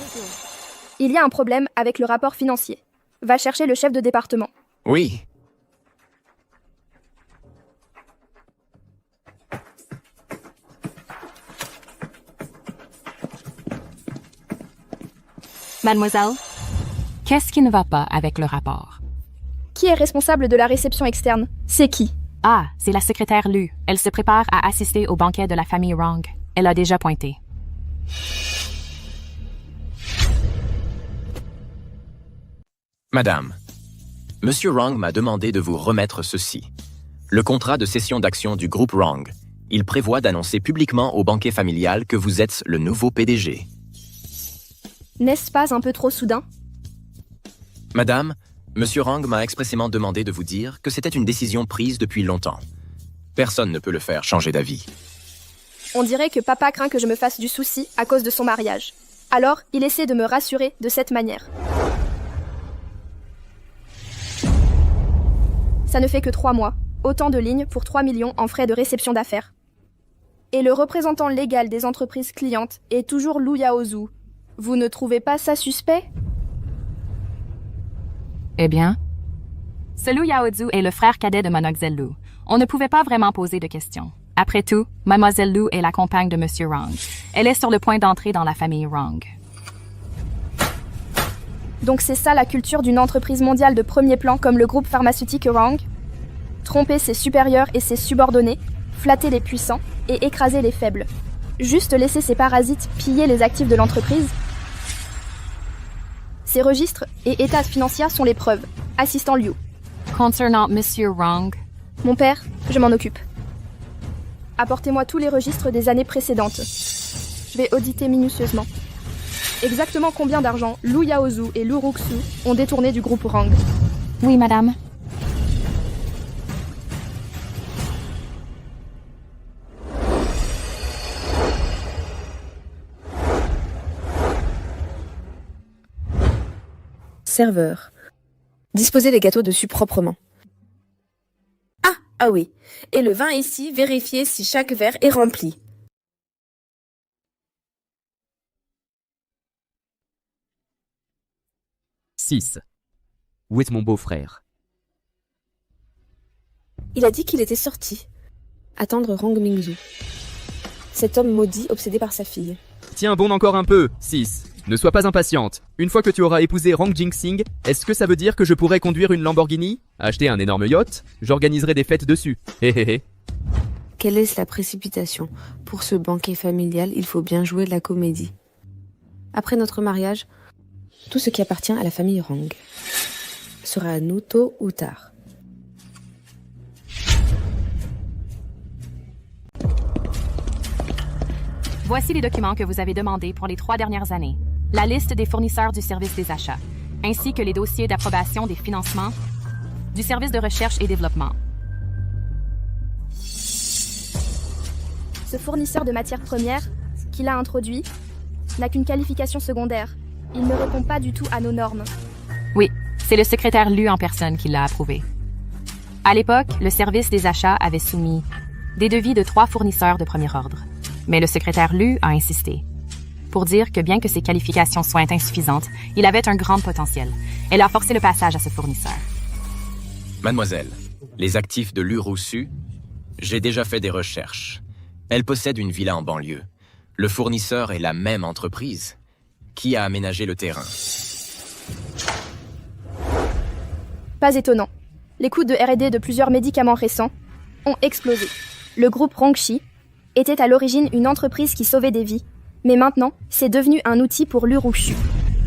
Speaker 1: il y a un problème avec le rapport financier. Va chercher le chef de département.
Speaker 9: Oui.
Speaker 16: Mademoiselle, qu'est-ce qui ne va pas avec le rapport?
Speaker 1: Qui est responsable de la réception externe? C'est qui?
Speaker 16: Ah, c'est la secrétaire Lu. Elle se prépare à assister au banquet de la famille Wrong. Elle a déjà pointé.
Speaker 17: Madame, Monsieur Wrong m'a demandé de vous remettre ceci. Le contrat de cession d'actions du groupe Wrong. Il prévoit d'annoncer publiquement au banquet familial que vous êtes le nouveau PDG.
Speaker 1: N'est-ce pas un peu trop soudain?
Speaker 17: Madame, Monsieur Wrong m'a expressément demandé de vous dire que c'était une décision prise depuis longtemps. Personne ne peut le faire changer d'avis.
Speaker 1: On dirait que papa craint que je me fasse du souci à cause de son mariage. Alors, il essaie de me rassurer de cette manière. Ça ne fait que 3 mois. Autant de lignes pour 3 millions en frais de réception d'affaires. Et le représentant légal des entreprises clientes est toujours Lu Yaozhu. Vous ne trouvez pas ça suspect?
Speaker 16: Eh bien, ce Lu Yaozhu est le frère cadet de Mademoiselle Lu. On ne pouvait pas vraiment poser de questions. Après tout, Mademoiselle Lu est la compagne de Monsieur Wrong. Elle est sur le point d'entrer dans la famille Wrong.
Speaker 1: Donc c'est ça la culture d'une entreprise mondiale de premier plan comme le groupe pharmaceutique Wrong? Tromper ses supérieurs et ses subordonnés, flatter les puissants et écraser les faibles. Juste laisser ces parasites piller les actifs de l'entreprise. Ces registres et états financiers sont les preuves. Assistant Liu.
Speaker 16: Concernant Monsieur Wrong,
Speaker 1: Mon père, je m'en occupe. Apportez-moi tous les registres des années précédentes. Je vais auditer minutieusement. Exactement combien d'argent Lu Yaozu et Lu Ruxu ont détourné du groupe Rang?
Speaker 16: Oui, madame.
Speaker 3: Serveur. Disposez les gâteaux dessus proprement. Ah oui. Et le vin ici, vérifiez si chaque verre est rempli.
Speaker 4: « 6. Où est mon beau-frère?
Speaker 3: Il a dit qu'il était sorti. Attendre Rong Mingzu. Cet homme maudit obsédé par sa fille.
Speaker 4: Tiens bon encore un peu, 6. Ne sois pas impatiente. Une fois que tu auras épousé Rong Jing-sing, est-ce que ça veut dire que je pourrai conduire une Lamborghini? Acheter un énorme yacht? J'organiserai des fêtes dessus. Hé hé hé.
Speaker 3: Quelle est la précipitation? Pour ce banquet familial, il faut bien jouer de la comédie. Après notre mariage, tout ce qui appartient à la famille Rang sera à nous tôt ou tard.
Speaker 16: Voici les documents que vous avez demandés pour les 3 dernières années. La liste des fournisseurs du service des achats, ainsi que les dossiers d'approbation des financements du service de recherche et développement.
Speaker 1: Ce fournisseur de matières premières, qu'il a introduit, n'a qu'une qualification secondaire. Il ne répond pas du tout à nos normes.
Speaker 16: Oui, c'est le secrétaire Lu en personne qui l'a approuvé. À l'époque, le service des achats avait soumis des devis de 3 fournisseurs de premier ordre. Mais le secrétaire Lu a insisté pour dire que bien que ses qualifications soient insuffisantes, il avait un grand potentiel. Elle a forcé le passage à ce fournisseur.
Speaker 17: Mademoiselle, les actifs de Lu Ruxu, j'ai déjà fait des recherches. Elle possède une villa en banlieue. Le fournisseur est la même entreprise. Qui a aménagé le terrain?
Speaker 1: Pas étonnant. Les coûts de R&D de plusieurs médicaments récents ont explosé. Le groupe Rongshi était à l'origine une entreprise qui sauvait des vies, mais maintenant, c'est devenu un outil pour Lu Ruxu,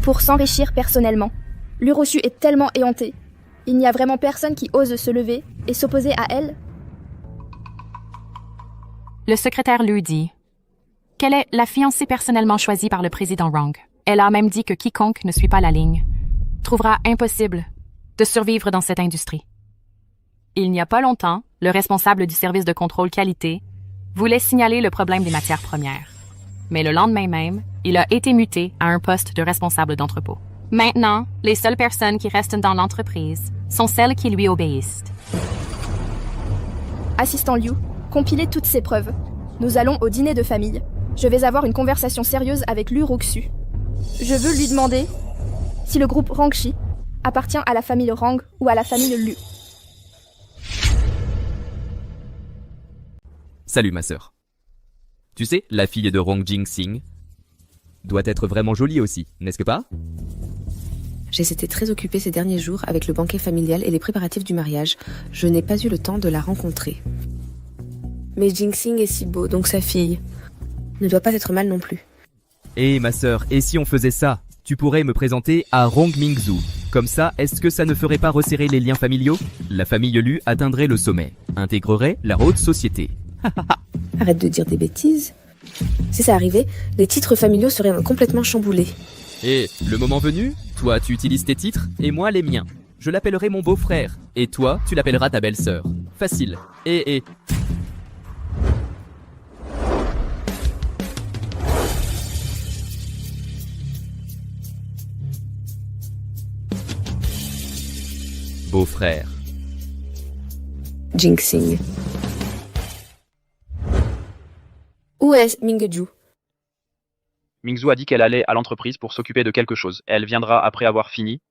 Speaker 1: pour s'enrichir personnellement. Lu Ruxu est tellement éhontée. Il n'y a vraiment personne qui ose se lever et s'opposer à elle.
Speaker 16: Le secrétaire Lu dit qu'elle est la fiancée personnellement choisie par le président Rong. Elle a même dit que quiconque ne suit pas la ligne trouvera impossible de survivre dans cette industrie. Il n'y a pas longtemps, le responsable du service de contrôle qualité voulait signaler le problème des matières premières. Mais le lendemain même, il a été muté à un poste de responsable d'entrepôt. Maintenant, les seules personnes qui restent dans l'entreprise sont celles qui lui obéissent.
Speaker 1: Assistant Liu, compilez toutes ces preuves. Nous allons au dîner de famille. Je vais avoir une conversation sérieuse avec Lu Ruxu. Je veux lui demander si le groupe Rangshi appartient à la famille Rang ou à la famille Lu.
Speaker 4: Salut ma sœur. Tu sais, la fille de Rong Jing-sing doit être vraiment jolie aussi, n'est-ce pas?
Speaker 3: J'ai été très occupée ces derniers jours avec le banquet familial et les préparatifs du mariage. Je n'ai pas eu le temps de la rencontrer. Mais Jing-sing est si beau, donc sa fille ne doit pas être mal non plus.
Speaker 4: Ma sœur, et si on faisait ça? Tu pourrais me présenter à Rong Mingzu. Comme ça, est-ce que ça ne ferait pas resserrer les liens familiaux? La famille Lu atteindrait le sommet, intégrerait la haute société.
Speaker 3: Arrête de dire des bêtises. Si ça arrivait, les titres familiaux seraient complètement chamboulés.
Speaker 4: Le moment venu, toi tu utilises tes titres et moi les miens. Je l'appellerai mon beau-frère et toi tu l'appelleras ta belle-sœur. Facile. Beau-frère.
Speaker 3: Jing-sing. Où est Mingju?
Speaker 7: Mingzu a dit qu'elle allait à l'entreprise pour s'occuper de quelque chose. Elle viendra après avoir fini.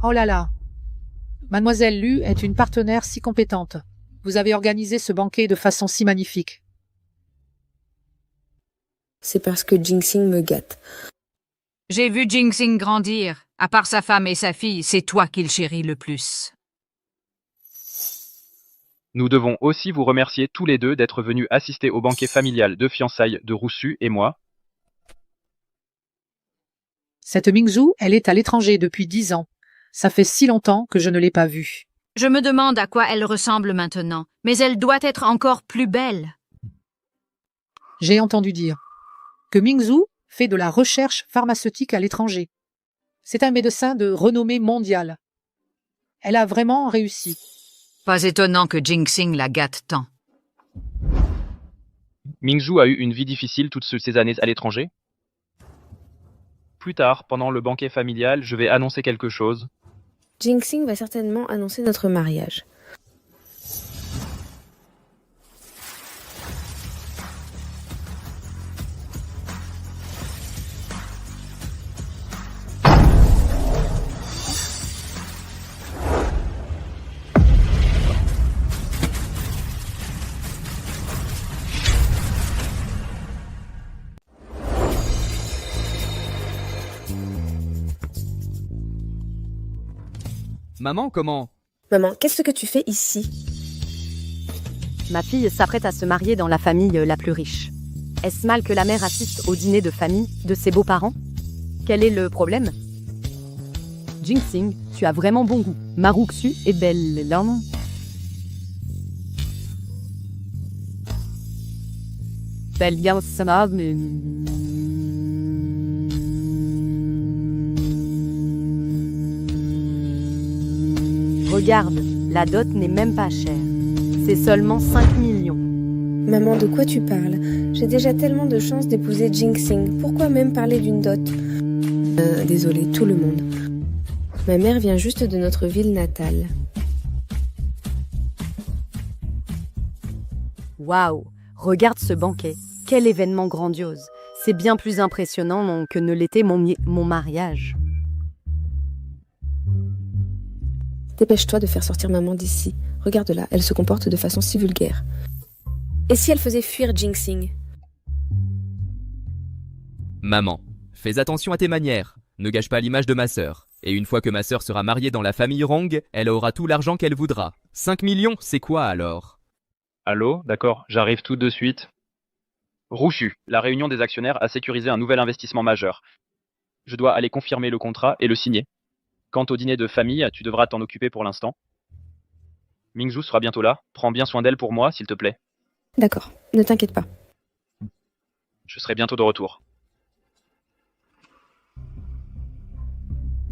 Speaker 18: Oh là là. Mademoiselle Lu est une partenaire si compétente. Vous avez organisé ce banquet de façon si magnifique.
Speaker 3: C'est parce que Jing-sing me gâte.
Speaker 19: J'ai vu Jing-sing grandir. À part sa femme et sa fille, c'est toi qu'il chérit le plus.
Speaker 7: Nous devons aussi vous remercier tous les deux d'être venus assister au banquet familial de fiançailles de Roussu et moi.
Speaker 18: Cette Mingzhu, elle est à l'étranger depuis 10 ans. Ça fait si longtemps que je ne l'ai pas vue.
Speaker 19: Je me demande à quoi elle ressemble maintenant, mais elle doit être encore plus belle.
Speaker 18: J'ai entendu dire que Mingzhu fait de la recherche pharmaceutique à l'étranger. C'est un médecin de renommée mondiale. Elle a vraiment réussi.
Speaker 19: Pas étonnant que Jinxing la gâte tant.
Speaker 7: Mingzhu a eu une vie difficile toutes ces années à l'étranger. Plus tard, pendant le banquet familial, je vais annoncer quelque chose.
Speaker 3: Jinxing va certainement annoncer notre mariage.
Speaker 4: Maman, comment?
Speaker 3: Maman, qu'est-ce que tu fais ici?
Speaker 20: Ma fille s'apprête à se marier dans la famille la plus riche. Est-ce mal que la mère assiste au dîner de famille de ses beaux-parents? Quel est le problème? Jinxing, tu as vraiment bon goût. Maruxu est belle, non? Belle bien ça mais... Regarde, la dot n'est même pas chère. C'est seulement 5 millions.
Speaker 3: Maman, de quoi tu parles? J'ai déjà tellement de chance d'épouser Jinxing. Pourquoi même parler d'une dot? Désolée, tout le monde. Ma mère vient juste de notre ville natale.
Speaker 20: Waouh, regarde ce banquet. Quel événement grandiose. C'est bien plus impressionnant que ne l'était mon mariage.
Speaker 3: Dépêche-toi de faire sortir maman d'ici. Regarde-la, elle se comporte de façon si vulgaire. Et si elle faisait fuir Jinxing?
Speaker 4: Maman, fais attention à tes manières. Ne gâche pas l'image de ma sœur. Et une fois que ma sœur sera mariée dans la famille Rong, elle aura tout l'argent qu'elle voudra. 5 millions, c'est quoi alors?
Speaker 7: Allô, d'accord, j'arrive tout de suite. Roussu, la réunion des actionnaires a sécurisé un nouvel investissement majeur. Je dois aller confirmer le contrat et le signer. Quant au dîner de famille, tu devras t'en occuper pour l'instant. Mingzhu sera bientôt là. Prends bien soin d'elle pour moi, s'il te plaît.
Speaker 3: D'accord, ne t'inquiète pas.
Speaker 7: Je serai bientôt de retour.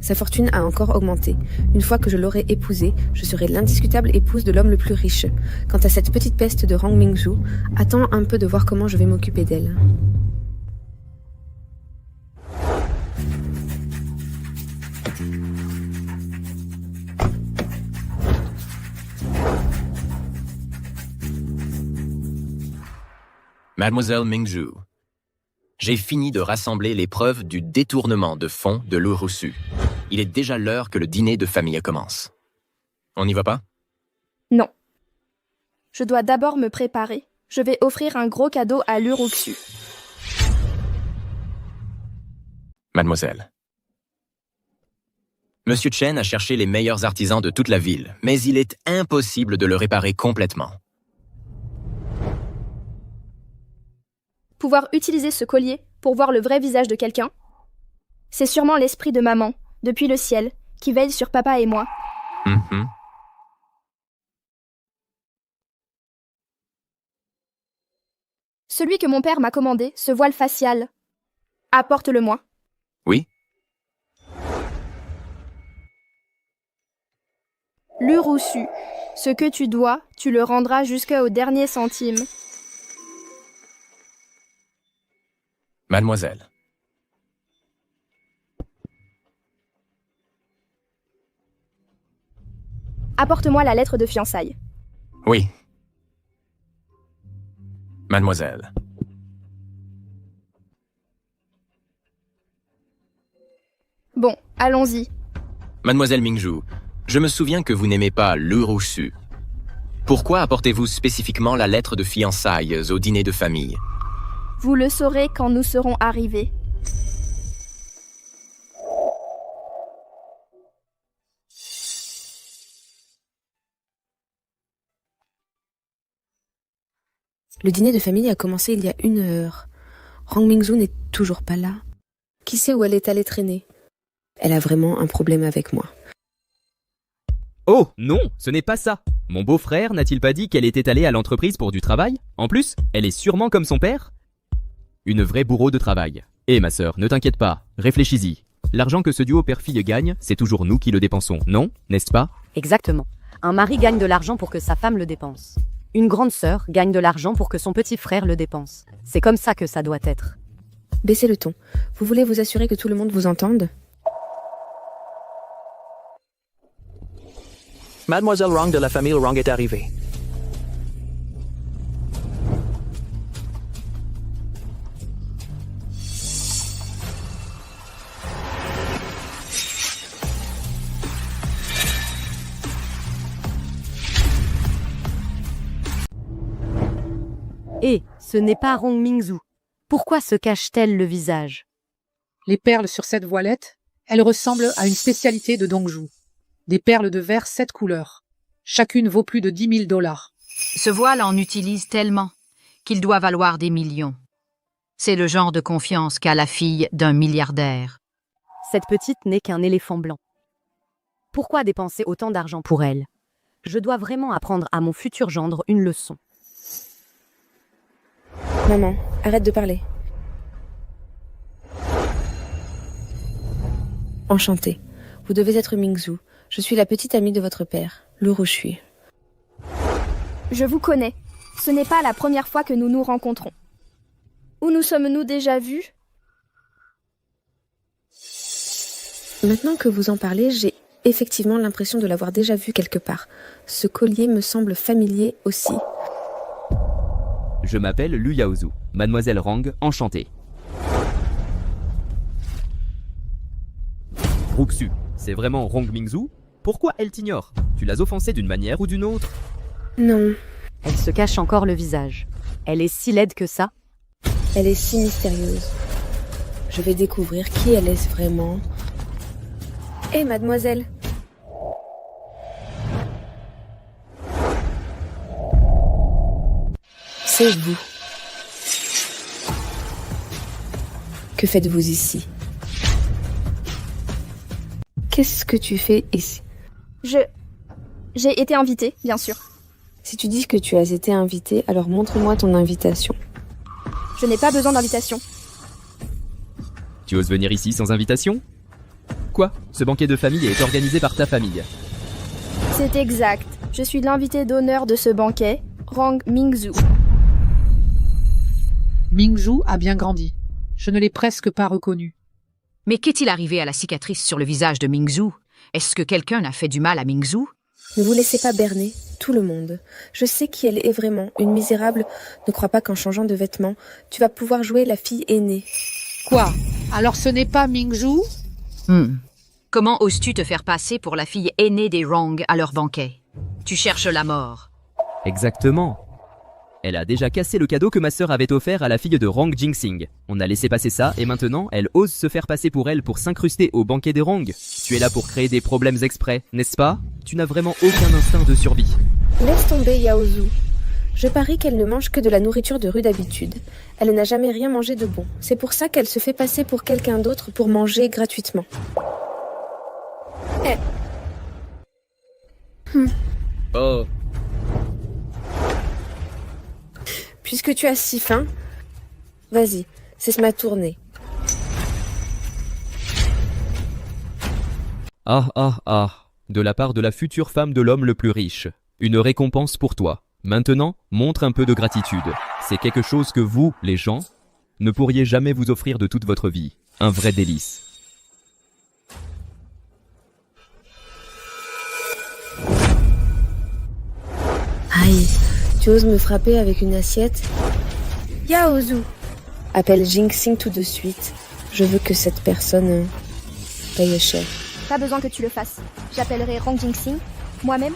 Speaker 3: Sa fortune a encore augmenté. Une fois que je l'aurai épousée, je serai l'indiscutable épouse de l'homme le plus riche. Quant à cette petite peste de Rang Mingzhu, attends un peu de voir comment je vais m'occuper d'elle.
Speaker 17: Mademoiselle Mingzhu, j'ai fini de rassembler les preuves du détournement de fonds de l'eau reçue. Il est déjà l'heure que le dîner de famille commence. On n'y va pas?
Speaker 1: Non. Je dois d'abord me préparer. Je vais offrir un gros cadeau à l'Uruxu.
Speaker 17: Mademoiselle. Monsieur Chen a cherché les meilleurs artisans de toute la ville, mais il est impossible de le réparer complètement.
Speaker 1: Pouvoir utiliser ce collier pour voir le vrai visage de quelqu'un, c'est sûrement l'esprit de maman, depuis le ciel, qui veille sur papa et moi. Celui que mon père m'a commandé, ce voile facial. Apporte-le-moi.
Speaker 17: Oui?
Speaker 1: L'Uruxu, ce que tu dois, tu le rendras jusqu'au dernier centime.
Speaker 17: Mademoiselle.
Speaker 1: Apporte-moi la lettre de fiançailles.
Speaker 17: Oui. Mademoiselle.
Speaker 1: Bon, allons-y.
Speaker 17: Mademoiselle Mingzhu, je me souviens que vous n'aimez pas l'Uruxu. Pourquoi apportez-vous spécifiquement la lettre de fiançailles au dîner de famille?
Speaker 1: Vous le saurez quand nous serons arrivés.
Speaker 3: Le dîner de famille a commencé il y a 1 heure. Rang Mingzhu n'est toujours pas là. Qui sait où elle est allée traîner? Elle a vraiment un problème avec moi.
Speaker 4: Oh, non, ce n'est pas ça. Mon beau-frère n'a-t-il pas dit qu'elle était allée à l'entreprise pour du travail? En plus, elle est sûrement comme son père. Une vraie bourreau de travail. Eh ma sœur, ne t'inquiète pas, réfléchis-y. L'argent que ce duo père-fille gagne, c'est toujours nous qui le dépensons, non? N'est-ce pas?
Speaker 20: Exactement. Un mari gagne de l'argent pour que sa femme le dépense. Une grande sœur gagne de l'argent pour que son petit frère le dépense. C'est comme ça que ça doit être.
Speaker 3: Baissez le ton. Vous voulez vous assurer que tout le monde vous entende?
Speaker 8: Mademoiselle Wrong de la famille Wrong est arrivée.
Speaker 20: Et ce n'est pas Rong Mingzhu. Pourquoi se cache-t-elle le visage?
Speaker 18: Les perles sur cette voilette, elles ressemblent à une spécialité de Dongzhou. Des perles de verre 7 couleurs. Chacune vaut plus de 10 000 $.
Speaker 19: Ce voile en utilise tellement qu'il doit valoir des millions. C'est le genre de confiance qu'a la fille d'un milliardaire.
Speaker 20: Cette petite n'est qu'un éléphant blanc. Pourquoi dépenser autant d'argent pour elle? Je dois vraiment apprendre à mon futur gendre une leçon.
Speaker 3: Maman, arrête de parler. Enchantée. Vous devez être Mingzhu. Je suis la petite amie de votre père, Lu Rushui.
Speaker 1: Je vous connais. Ce n'est pas la première fois que nous nous rencontrons. Où nous sommes-nous déjà vus?
Speaker 3: Maintenant que vous en parlez, j'ai effectivement l'impression de l'avoir déjà vu quelque part. Ce collier me semble familier aussi.
Speaker 4: Je m'appelle Lu Yaozu. Mademoiselle Rang, enchantée. Ruxu, c'est vraiment Rong Mingzhu? Pourquoi elle t'ignore? Tu l'as offensée d'une manière ou d'une autre?
Speaker 3: Non.
Speaker 20: Elle se cache encore le visage. Elle est si laide que ça.
Speaker 3: Elle est si mystérieuse. Je vais découvrir qui elle est vraiment. Hé, mademoiselle! C'est vous. Que faites-vous ici? Qu'est-ce que tu fais ici?
Speaker 1: J'ai été invitée, bien sûr.
Speaker 3: Si tu dis que tu as été invitée, alors montre-moi ton invitation.
Speaker 1: Je n'ai pas besoin d'invitation.
Speaker 4: Tu oses venir ici sans invitation? Quoi? Ce banquet de famille est organisé par ta famille.
Speaker 1: C'est exact. Je suis l'invité d'honneur de ce banquet, Rang Mingzhu.
Speaker 18: Mingzhu a bien grandi. Je ne l'ai presque pas reconnu.
Speaker 19: Mais qu'est-il arrivé à la cicatrice sur le visage de Mingzhu? Est-ce que quelqu'un a fait du mal à Mingzhu?
Speaker 3: Ne vous laissez pas berner, tout le monde. Je sais qui elle est vraiment. Une misérable. Ne crois pas qu'en changeant de vêtements, tu vas pouvoir jouer la fille aînée.
Speaker 18: Quoi? Alors ce n'est pas Mingzhu?
Speaker 19: Comment oses-tu te faire passer pour la fille aînée des Wrong à leur banquet? Tu cherches la mort.
Speaker 4: Exactement. Elle a déjà cassé le cadeau que ma sœur avait offert à la fille de Rang Jingsing. On a laissé passer ça et maintenant elle ose se faire passer pour elle pour s'incruster au banquet des Rang. Tu es là pour créer des problèmes exprès, n'est-ce pas? Tu n'as vraiment aucun instinct de survie.
Speaker 3: Laisse tomber Yaozu. Je parie qu'elle ne mange que de la nourriture de rue d'habitude. Elle n'a jamais rien mangé de bon. C'est pour ça qu'elle se fait passer pour quelqu'un d'autre pour manger gratuitement.
Speaker 4: Oh.
Speaker 3: Puisque tu as si faim, vas-y, c'est ma tournée.
Speaker 4: Ah ah ah, de la part de la future femme de l'homme le plus riche. Une récompense pour toi. Maintenant, montre un peu de gratitude. C'est quelque chose que vous, les gens, ne pourriez jamais vous offrir de toute votre vie. Un vrai délice.
Speaker 3: Aïe, tu oses me frapper avec une assiette? Yaozu! Appelle Jingsing tout de suite. Je veux que cette personne paye cher.
Speaker 1: Pas besoin que tu le fasses. J'appellerai Rang Jingsing, moi-même.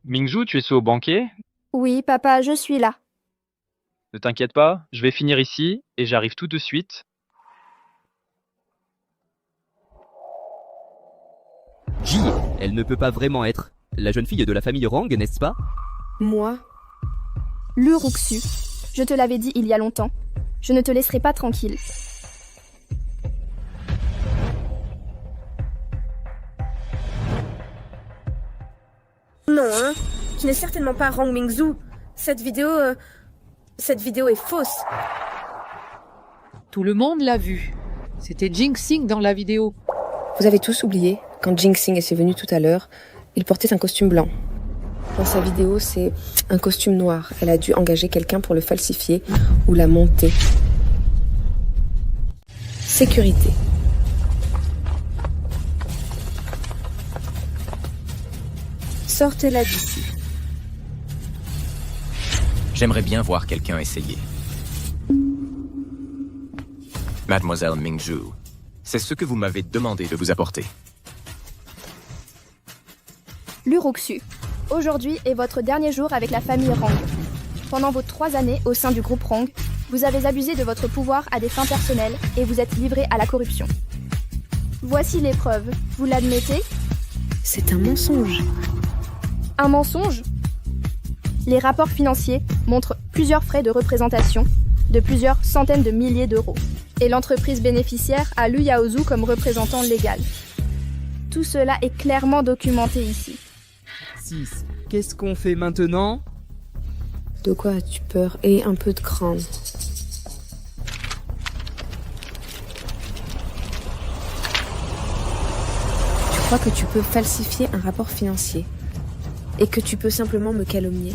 Speaker 7: Mingzhu, tu es sous au banquet?
Speaker 1: Oui, papa, je suis là.
Speaker 7: Ne t'inquiète pas, je vais finir ici et j'arrive tout de suite.
Speaker 4: Ji, elle ne peut pas vraiment être la jeune fille de la famille Rang, n'est-ce pas?
Speaker 3: Moi?
Speaker 1: Lu Ruxu, je te l'avais dit il y a longtemps. Je ne te laisserai pas tranquille.
Speaker 2: Non, hein. Tu n'es certainement pas Rong Mingzhu. Cette vidéo est fausse.
Speaker 18: Tout le monde l'a vu. C'était Jinxing dans la vidéo.
Speaker 3: Vous avez tous oublié, quand Jinxing est venu tout à l'heure, il portait un costume blanc. Dans sa vidéo, c'est un costume noir. Elle a dû engager quelqu'un pour le falsifier ou la monter. Sécurité. Sortez-la d'ici.
Speaker 17: J'aimerais bien voir quelqu'un essayer. Mademoiselle Mingzhu, c'est ce que vous m'avez demandé de vous apporter.
Speaker 1: Lu Ruxu, aujourd'hui est votre dernier jour avec la famille Rang. Pendant vos 3 années au sein du groupe Rang, vous avez abusé de votre pouvoir à des fins personnelles et vous êtes livré à la corruption. Voici les preuves. Vous l'admettez?
Speaker 3: C'est un mensonge.
Speaker 1: Un mensonge? Les rapports financiers montrent plusieurs frais de représentation de plusieurs centaines de milliers d'euros. Et l'entreprise bénéficiaire a Lu Yaozu comme représentant légal. Tout cela est clairement documenté ici.
Speaker 4: 6. Qu'est-ce qu'on fait maintenant?
Speaker 3: De quoi as-tu peur? Et un peu de crainte. Tu crois que tu peux falsifier un rapport financier et que tu peux simplement me calomnier?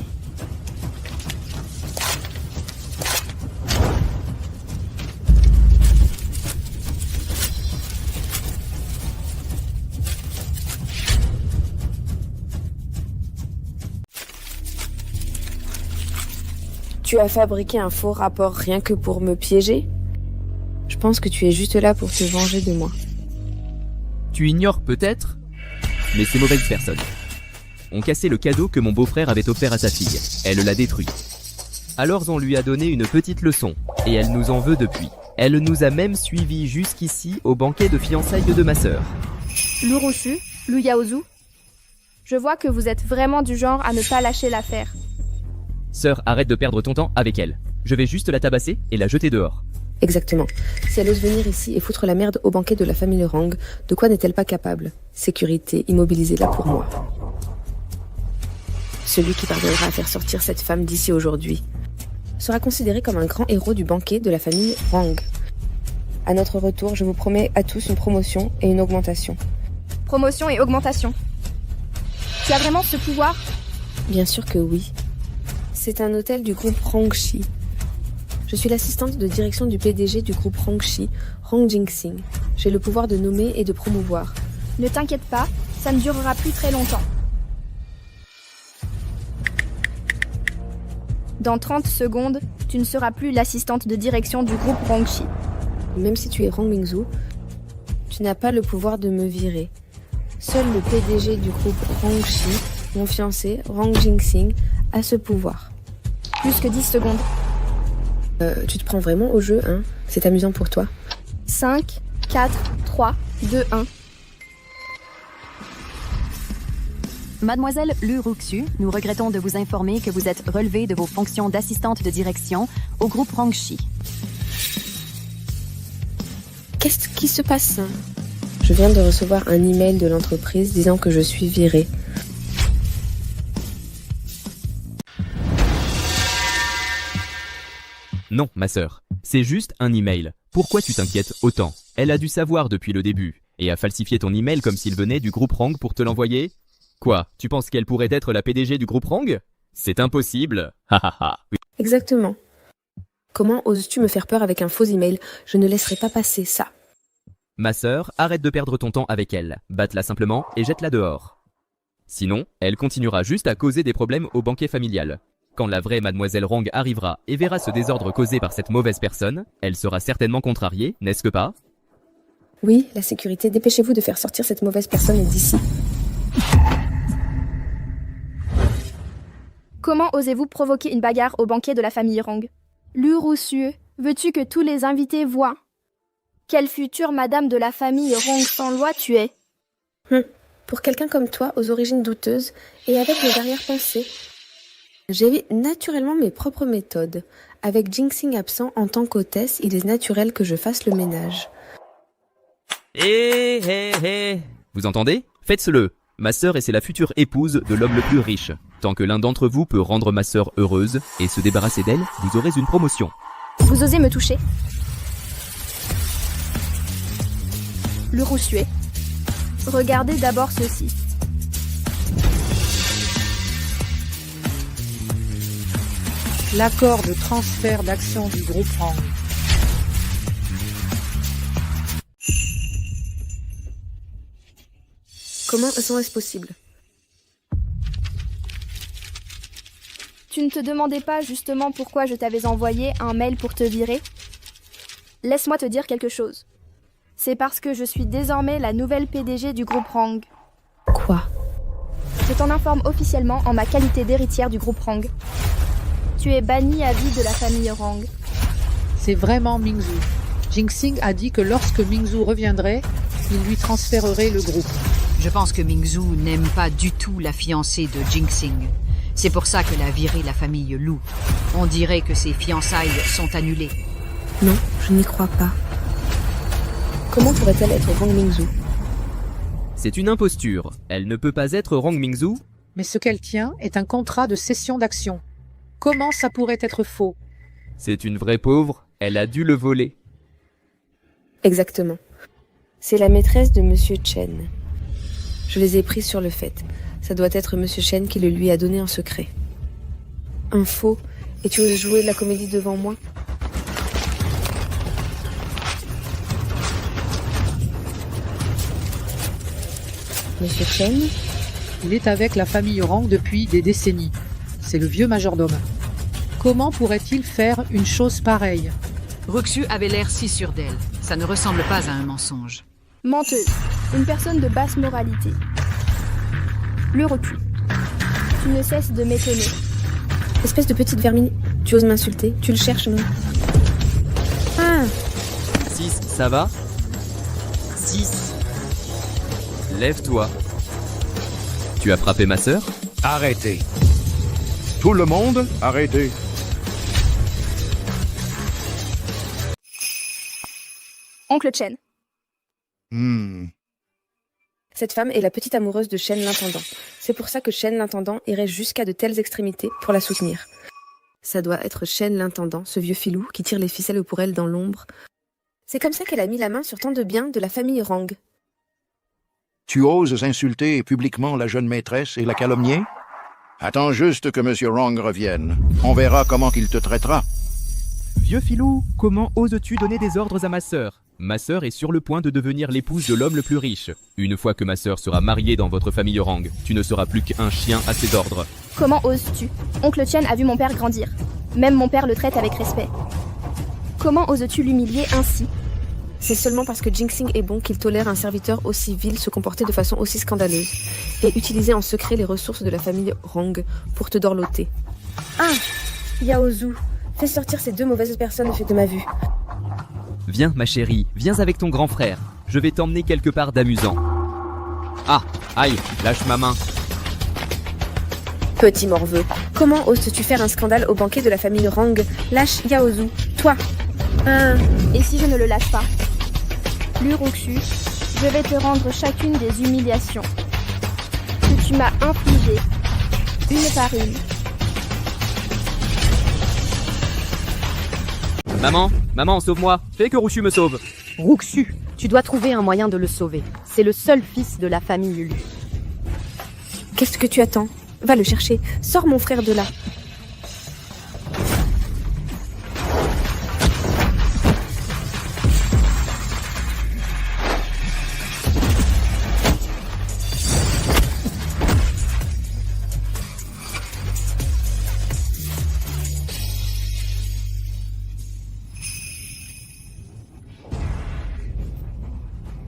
Speaker 3: Tu as fabriqué un faux rapport rien que pour me piéger? Je pense que tu es juste là pour te venger de moi.
Speaker 4: Tu ignores peut-être, mais ces mauvaises personnes ont cassé le cadeau que mon beau-frère avait offert à sa fille. Elle l'a détruit. Alors on lui a donné une petite leçon, et elle nous en veut depuis. Elle nous a même suivis jusqu'ici au banquet de fiançailles de ma sœur.
Speaker 1: Lu Ruxu, Lu Yaozu, je vois que vous êtes vraiment du genre à ne pas lâcher l'affaire.
Speaker 4: Sœur, arrête de perdre ton temps avec elle. Je vais juste la tabasser et la jeter dehors.
Speaker 3: Exactement. Si elle ose venir ici et foutre la merde au banquet de la famille Rang, de quoi n'est-elle pas capable? Sécurité, immobilisez-la pour moi. Celui qui parviendra à faire sortir cette femme d'ici aujourd'hui sera considéré comme un grand héros du banquet de la famille Rang. À notre retour, je vous promets à tous une promotion et une augmentation.
Speaker 1: Promotion et augmentation. Tu as vraiment ce pouvoir?
Speaker 3: Bien sûr que oui. C'est un hôtel du groupe Rangshi. Je suis l'assistante de direction du PDG du groupe Rangshi, Rong Jinxing. J'ai le pouvoir de nommer et de promouvoir.
Speaker 1: Ne t'inquiète pas, ça ne durera plus très longtemps. Dans 30 secondes, tu ne seras plus l'assistante de direction du groupe Rangshi.
Speaker 3: Même si tu es Rong Mingzhu, tu n'as pas le pouvoir de me virer. Seul le PDG du groupe Rangshi, mon fiancé, Rong Jinxing, a ce pouvoir.
Speaker 1: Plus que 10 secondes.
Speaker 3: Tu te prends vraiment au jeu, hein? C'est amusant pour toi.
Speaker 1: 5, 4, 3, 2, 1.
Speaker 5: Mademoiselle Lu Ruxu, nous regrettons de vous informer que vous êtes relevée de vos fonctions d'assistante de direction au groupe Rangshi.
Speaker 3: Qu'est-ce qui se passe? Je viens de recevoir un email de l'entreprise disant que je suis virée.
Speaker 4: Non, ma sœur. C'est juste un email. Pourquoi tu t'inquiètes autant? Elle a dû savoir depuis le début et a falsifié ton email comme s'il venait du groupe Rang pour te l'envoyer? Quoi? Tu penses qu'elle pourrait être la PDG du groupe Rang? C'est impossible. Ha ha ha.
Speaker 3: Exactement. Comment oses-tu me faire peur avec un faux email? Je ne laisserai pas passer ça.
Speaker 4: Ma sœur, arrête de perdre ton temps avec elle. Batte-la simplement et jette-la dehors. Sinon, elle continuera juste à causer des problèmes au banquet familial. Quand la vraie mademoiselle Rang arrivera et verra ce désordre causé par cette mauvaise personne, elle sera certainement contrariée, n'est-ce que pas?
Speaker 3: Oui, la sécurité, dépêchez-vous de faire sortir cette mauvaise personne d'ici.
Speaker 1: Comment osez-vous provoquer une bagarre au banquet de la famille Rang? Lu Ruxu, veux-tu que tous les invités voient? Quelle future madame de la famille Rang sans loi tu es?
Speaker 3: Pour quelqu'un comme toi, aux origines douteuses et avec des arrière-pensées, j'ai naturellement mes propres méthodes. Avec Jinxing absent en tant qu'hôtesse, il est naturel que je fasse le ménage.
Speaker 4: Hé. Vous entendez? Faites-le. Ma sœur et c'est la future épouse de l'homme le plus riche. Tant que l'un d'entre vous peut rendre ma sœur heureuse et se débarrasser d'elle, vous aurez une promotion.
Speaker 1: Vous osez me toucher? Le roussuet. Regardez d'abord ceci.
Speaker 18: L'accord de transfert d'actions du groupe Rang.
Speaker 3: Comment est-ce possible?
Speaker 1: Tu ne te demandais pas justement pourquoi je t'avais envoyé un mail pour te virer? Laisse-moi te dire quelque chose. C'est parce que je suis désormais la nouvelle PDG du groupe Rang.
Speaker 3: Quoi?
Speaker 1: Je t'en informe officiellement en ma qualité d'héritière du groupe Rang. Tu es bannie à vie de la famille Rang.
Speaker 18: C'est vraiment Mingzhu. Jinxing a dit que lorsque Mingzhu reviendrait, il lui transférerait le groupe.
Speaker 19: Je pense que Mingzhu n'aime pas du tout la fiancée de Jinxing. C'est pour ça qu'elle a viré la famille Lu. On dirait que ses fiançailles sont annulées.
Speaker 3: Non, je n'y crois pas. Comment pourrait-elle être Rang Mingzhu?
Speaker 4: C'est une imposture. Elle ne peut pas être Rang Mingzhu.
Speaker 18: Mais ce qu'elle tient est un contrat de cession d'actions. Comment ça pourrait être faux?
Speaker 4: C'est une vraie pauvre. Elle a dû le voler.
Speaker 3: Exactement. C'est la maîtresse de Monsieur Chen. Je les ai prises sur le fait. Ça doit être Monsieur Chen qui le lui a donné en secret. Un faux? Et tu oses jouer de la comédie devant moi? Monsieur Chen?
Speaker 18: Il est avec la famille Rang depuis des décennies. C'est le vieux majordome. Comment pourrait-il faire une chose pareille?
Speaker 19: Ruxu avait l'air si sûr d'elle. Ça ne ressemble pas à un mensonge.
Speaker 1: Menteuse. Une personne de basse moralité. Le recul. Tu ne cesses de m'étonner.
Speaker 3: Espèce de petite vermine. Tu oses m'insulter? Tu le cherches, non? Ah!
Speaker 4: 6, ça va? 6. Lève-toi. Tu as frappé ma sœur?
Speaker 12: Arrêtez. Tout le monde, arrêtez.
Speaker 1: Oncle Chen.
Speaker 3: Cette femme est la petite amoureuse de Shen l'intendant. C'est pour ça que Shen l'intendant irait jusqu'à de telles extrémités pour la soutenir. Ça doit être Shen l'intendant, ce vieux filou qui tire les ficelles pour elle dans l'ombre. C'est comme ça qu'elle a mis la main sur tant de biens de la famille Rang.
Speaker 12: Tu oses insulter publiquement la jeune maîtresse et la calomnier? Attends juste que Monsieur Rang revienne. On verra comment il te traitera.
Speaker 4: Vieux filou, comment oses-tu donner des ordres à ma sœur? Ma sœur est sur le point de devenir l'épouse de l'homme le plus riche. Une fois que ma sœur sera mariée dans votre famille Rang, tu ne seras plus qu'un chien à ses ordres.
Speaker 1: Comment oses-tu? Oncle Chen a vu mon père grandir. Même mon père le traite avec respect. Comment oses-tu l'humilier ainsi?
Speaker 3: C'est seulement parce que Jinxing est bon qu'il tolère un serviteur aussi vil se comporter de façon aussi scandaleuse et utiliser en secret les ressources de la famille Rang pour te dorloter. Ah! Yaozu, fais sortir ces deux mauvaises personnes de ma vue.
Speaker 4: Viens, ma chérie, viens avec ton grand frère. Je vais t'emmener quelque part d'amusant. Ah, aïe, lâche ma main.
Speaker 3: Petit morveux, comment oses-tu faire un scandale au banquet de la famille Rang? Lâche Yaozu, toi.
Speaker 1: Et si je ne le lâche pas? Lu Ruxu, je vais te rendre chacune des humiliations que tu m'as infligées, une par une.
Speaker 4: Maman, sauve-moi. Fais que Ruxu me sauve.
Speaker 20: Ruxu, tu dois trouver un moyen de le sauver. C'est le seul fils de la famille Lu.
Speaker 3: Qu'est-ce que tu attends? Va le chercher. Sors mon frère de là.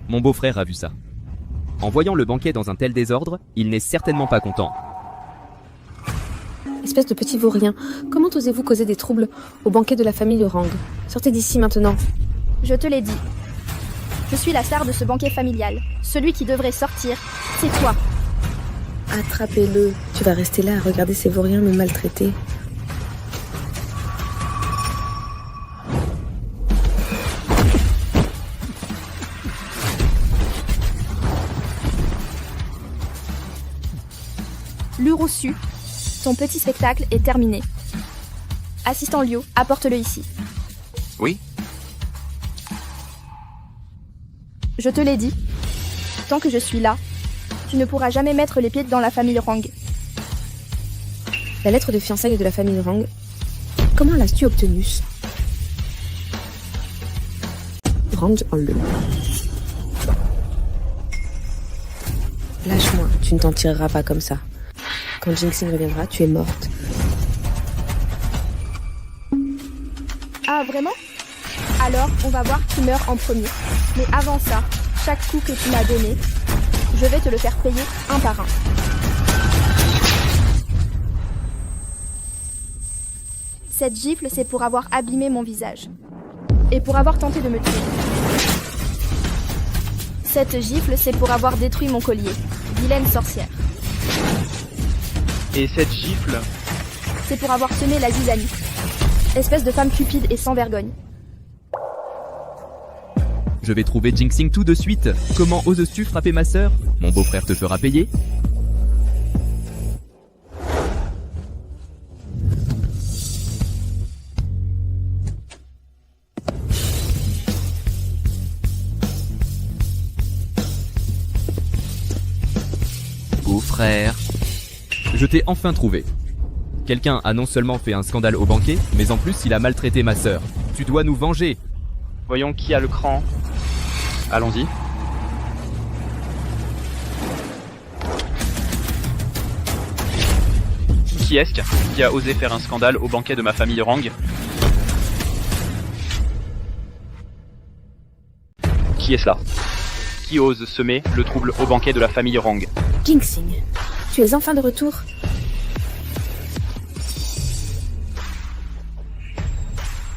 Speaker 4: Mon beau-frère a vu ça. En voyant le banquet dans un tel désordre, il n'est certainement pas content.
Speaker 3: Espèce de petit vaurien, comment osez-vous causer des troubles au banquet de la famille Rang? Sortez d'ici maintenant.
Speaker 1: Je te l'ai dit. Je suis la star de ce banquet familial. Celui qui devrait sortir, c'est toi.
Speaker 3: Attrapez-le. Tu vas rester là à regarder ces vauriens me maltraiter.
Speaker 1: L'Urussu, ton petit spectacle est terminé. Assistant Liu, apporte-le ici.
Speaker 17: Oui.
Speaker 1: Je te l'ai dit. Tant que je suis là, tu ne pourras jamais mettre les pieds dans la famille Rang.
Speaker 3: La lettre de fiançailles de la famille Rang. Comment l'as-tu obtenue? Range-le. Lâche-moi, tu ne t'en tireras pas comme ça. Quand Jinxing reviendra, tu es morte.
Speaker 1: Ah, vraiment? Alors, on va voir qui meurt en premier. Mais avant ça, chaque coup que tu m'as donné, je vais te le faire payer un par un. Cette gifle, c'est pour avoir abîmé mon visage. Et pour avoir tenté de me tuer. Cette gifle, c'est pour avoir détruit mon collier. Vilaine sorcière.
Speaker 7: Et cette gifle?
Speaker 1: C'est pour avoir semé la zizanie. Espèce de femme cupide et sans vergogne.
Speaker 4: Je vais trouver Jinxing tout de suite. Comment oses-tu frapper ma sœur? Mon beau-frère te fera payer. Beau-frère. Je t'ai enfin trouvé. Quelqu'un a non seulement fait un scandale au banquet, mais en plus il a maltraité ma sœur. Tu dois nous venger.
Speaker 7: Voyons qui a le cran. Allons-y. Qui est-ce qui a osé faire un scandale au banquet de ma famille Rang? Qui est cela? Qui ose semer le trouble au banquet de la famille Rang?
Speaker 3: Jinxing, tu es enfin de retour.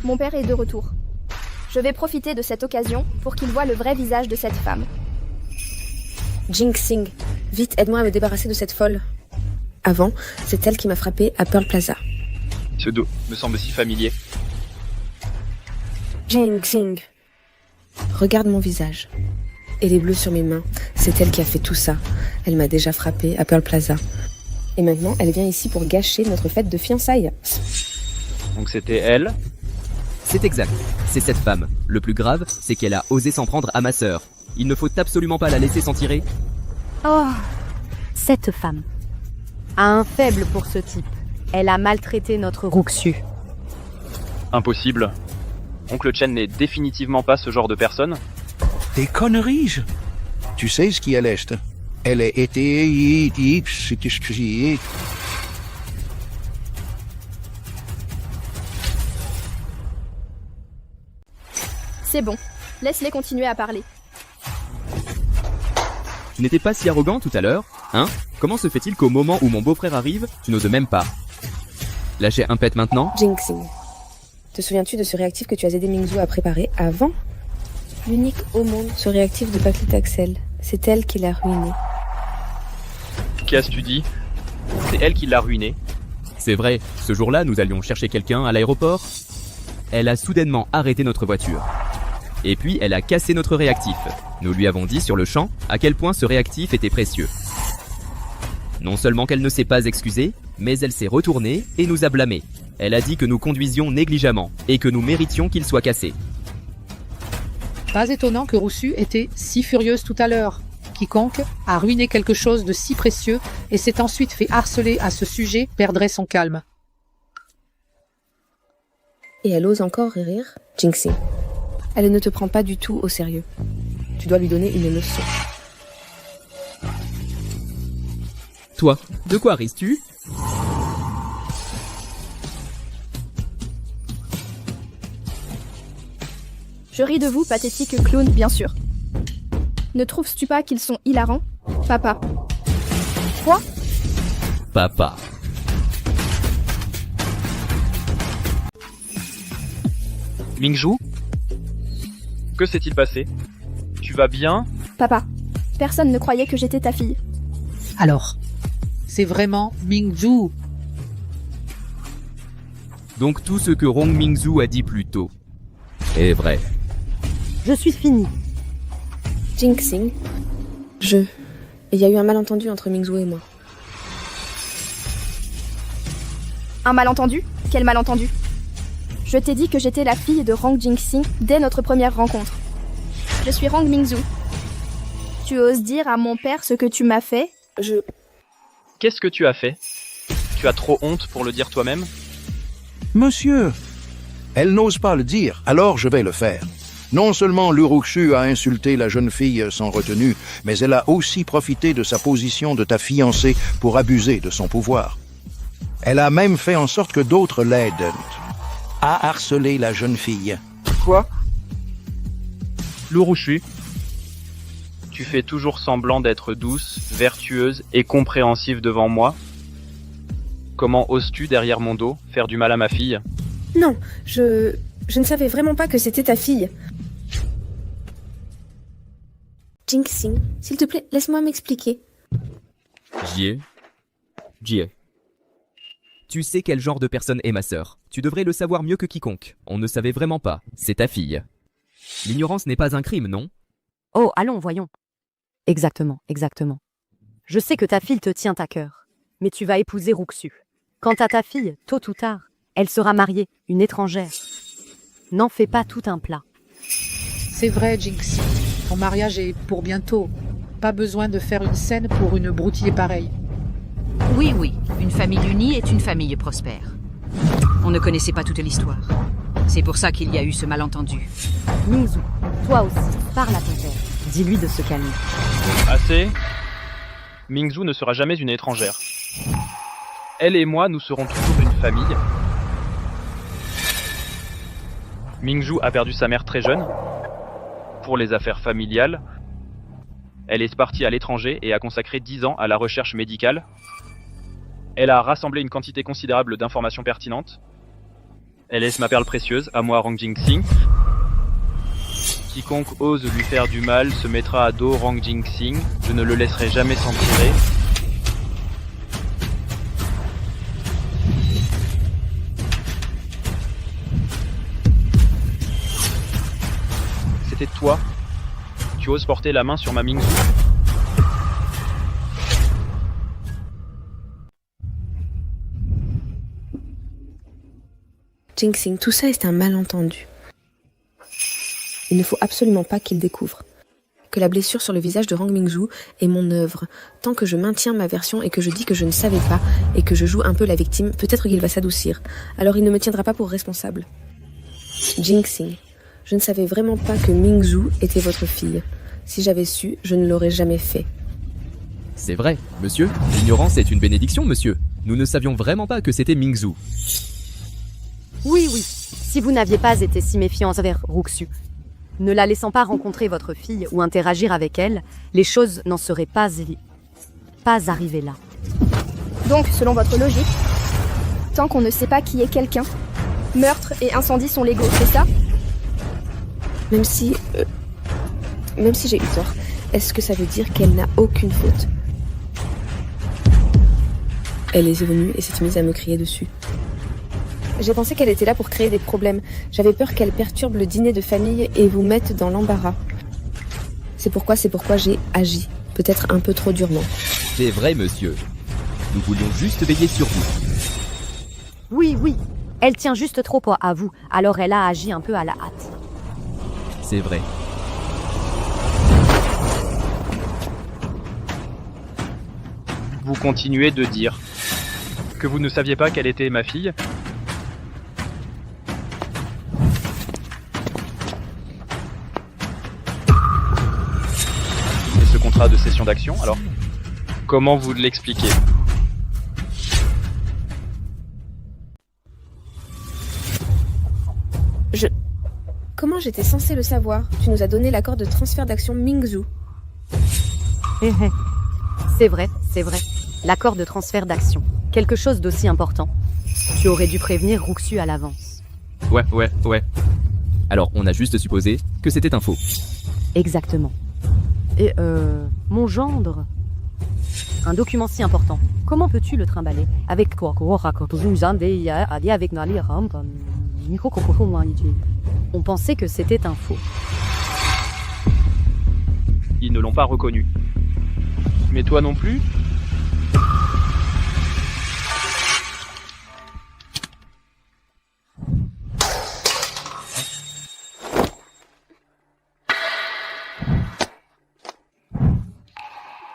Speaker 1: Mon père est de retour. Je vais profiter de cette occasion pour qu'il voie le vrai visage de cette femme.
Speaker 3: Jinxing, vite, aide-moi à me débarrasser de cette folle. Avant, c'est elle qui m'a frappé à Pearl Plaza.
Speaker 7: Ce dos me semble si familier.
Speaker 3: Jinxing. Regarde mon visage. Et les bleus sur mes mains. C'est elle qui a fait tout ça. Elle m'a déjà frappé à Pearl Plaza. Et maintenant, elle vient ici pour gâcher notre fête de fiançailles.
Speaker 7: Donc c'était elle?
Speaker 4: C'est exact. C'est cette femme. Le plus grave, c'est qu'elle a osé s'en prendre à ma sœur. Il ne faut absolument pas la laisser s'en tirer.
Speaker 20: Oh, cette femme a un faible pour ce type. Elle a maltraité notre Ruxu.
Speaker 7: Impossible. Oncle Chen n'est définitivement pas ce genre de personne.
Speaker 12: Des conneries. Tu sais ce qui est l'Est. Elle a été...
Speaker 1: C'est bon. Laisse-les continuer à parler.
Speaker 4: Tu n'étais pas si arrogant tout à l'heure, hein? Comment se fait-il qu'au moment où mon beau-frère arrive, tu n'oses même pas? Lâcher un pet maintenant?
Speaker 3: Jinxing, te souviens-tu de ce réactif que tu as aidé Mingzhu à préparer avant? L'unique au monde, ce réactif de paclitaxel. C'est elle qui l'a ruiné.
Speaker 7: Qu'as-tu tu dit? C'est elle qui l'a ruiné.
Speaker 4: C'est vrai, ce jour-là, nous allions chercher quelqu'un à l'aéroport. Elle a soudainement arrêté notre voiture. Et puis, elle a cassé notre réactif. Nous lui avons dit sur le champ à quel point ce réactif était précieux. Non seulement qu'elle ne s'est pas excusée, mais elle s'est retournée et nous a blâmés. Elle a dit que nous conduisions négligemment et que nous méritions qu'il soit cassé.
Speaker 18: Pas étonnant que Ruxu était si furieuse tout à l'heure. Quiconque a ruiné quelque chose de si précieux et s'est ensuite fait harceler à ce sujet perdrait son calme.
Speaker 3: Et elle ose encore rire, Jinxing. Elle ne te prend pas du tout au sérieux. Tu dois lui donner une leçon.
Speaker 4: Toi, de quoi risques-tu?
Speaker 1: Je ris de vous, pathétique clown, bien sûr. Ne trouves-tu pas qu'ils sont hilarants, papa? Quoi?
Speaker 4: Papa.
Speaker 7: Mingzhu? Que s'est-il passé? Tu vas bien?
Speaker 1: Papa, personne ne croyait que j'étais ta fille.
Speaker 18: Alors, c'est vraiment Mingzhu.
Speaker 4: Donc tout ce que Rong Mingzhu a dit plus tôt est vrai.
Speaker 20: Je suis finie.
Speaker 3: Jinxing, il y a eu un malentendu entre Mingzhu et moi.
Speaker 1: Un malentendu? Quel malentendu? Je t'ai dit que j'étais la fille de Rong Jinxing dès notre première rencontre. Je suis Rong Mingzhu. Tu oses dire à mon père ce que tu m'as fait?
Speaker 7: Qu'est-ce que tu as fait? Tu as trop honte pour le dire toi-même?
Speaker 12: Monsieur, elle n'ose pas le dire, alors je vais le faire. Non seulement l'Urukshu a insulté la jeune fille sans retenue, mais elle a aussi profité de sa position de ta fiancée pour abuser de son pouvoir. Elle a même fait en sorte que d'autres l'aident à harceler la jeune fille.
Speaker 7: Quoi? L'Urukshu, tu fais toujours semblant d'être douce, vertueuse et compréhensive devant moi. Comment oses-tu, derrière mon dos, faire du mal à ma fille?
Speaker 2: Non, je ne savais vraiment pas que c'était ta fille.
Speaker 3: Jinxing, s'il te plaît, laisse-moi m'expliquer.
Speaker 4: Jie. Tu sais quel genre de personne est ma sœur. Tu devrais le savoir mieux que quiconque. On ne savait vraiment pas. C'est ta fille. L'ignorance n'est pas un crime, non?
Speaker 20: Oh, allons, voyons. Exactement. Je sais que ta fille te tient à cœur, mais tu vas épouser Ruxu. Quant à ta fille, tôt ou tard, elle sera mariée, une étrangère. N'en fais pas tout un plat.
Speaker 18: C'est vrai, Jinxing. Ton mariage est pour bientôt. Pas besoin de faire une scène pour une broutille pareille.
Speaker 19: Oui, une famille unie est une famille prospère. On ne connaissait pas toute l'histoire. C'est pour ça qu'il y a eu ce malentendu.
Speaker 20: Mingzhu, toi aussi, parle à ton père. Dis-lui de se calmer.
Speaker 7: Assez. Mingzhu ne sera jamais une étrangère. Elle et moi, nous serons toujours une famille. Mingzhu a perdu sa mère très jeune. Pour les affaires familiales. Elle est partie à l'étranger et a consacré 10 ans à la recherche médicale. Elle a rassemblé une quantité considérable d'informations pertinentes. Elle laisse ma perle précieuse, à moi Rong Jinxing. Quiconque ose lui faire du mal se mettra à dos Rong Jinxing. Je ne le laisserai jamais s'en tirer. C'était toi. Tu oses porter la main sur ma Mingzhu?
Speaker 3: Jinxing, tout ça est un malentendu. Il ne faut absolument pas qu'il découvre que la blessure sur le visage de Rong Mingzhu est mon œuvre. Tant que je maintiens ma version et que je dis que je ne savais pas et que je joue un peu la victime, peut-être qu'il va s'adoucir. Alors il ne me tiendra pas pour responsable. Jinxing, je ne savais vraiment pas que Mingzhu était votre fille. Si j'avais su, je ne l'aurais jamais fait.
Speaker 4: C'est vrai, monsieur. L'ignorance est une bénédiction, monsieur. Nous ne savions vraiment pas que c'était Mingzhu.
Speaker 20: Oui. Si vous n'aviez pas été si méfiant envers Ruxu, ne la laissant pas rencontrer votre fille ou interagir avec elle, les choses n'en seraient pas arrivées là.
Speaker 1: Donc, selon votre logique, tant qu'on ne sait pas qui est quelqu'un, meurtre et incendie sont légaux, c'est ça?
Speaker 3: Même si j'ai eu tort, est-ce que ça veut dire qu'elle n'a aucune faute? Elle est venue et s'est mise à me crier dessus. J'ai pensé qu'elle était là pour créer des problèmes. J'avais peur qu'elle perturbe le dîner de famille et vous mette dans l'embarras. C'est pourquoi j'ai agi. Peut-être un peu trop durement.
Speaker 4: C'est vrai, monsieur. Nous voulions juste veiller sur vous.
Speaker 20: Oui. Elle tient juste trop à vous, alors elle a agi un peu à la hâte.
Speaker 4: C'est vrai.
Speaker 7: Vous continuez de dire que vous ne saviez pas quelle était ma fille? Et ce contrat de cession d'action, alors? Comment vous l'expliquez?
Speaker 3: Comment j'étais censée le savoir? Tu nous as donné l'accord de transfert d'action Mingzhu.
Speaker 20: C'est vrai. L'accord de transfert d'action. Quelque chose d'aussi important. Tu aurais dû prévenir Ruxu à l'avance.
Speaker 4: Ouais. Alors, on a juste supposé que c'était un faux.
Speaker 20: Exactement. Et mon gendre. Un document si important. Comment peux-tu le trimballer? Avec quoi? On pensait que c'était un faux.
Speaker 7: Ils ne l'ont pas reconnu. Mais toi non plus?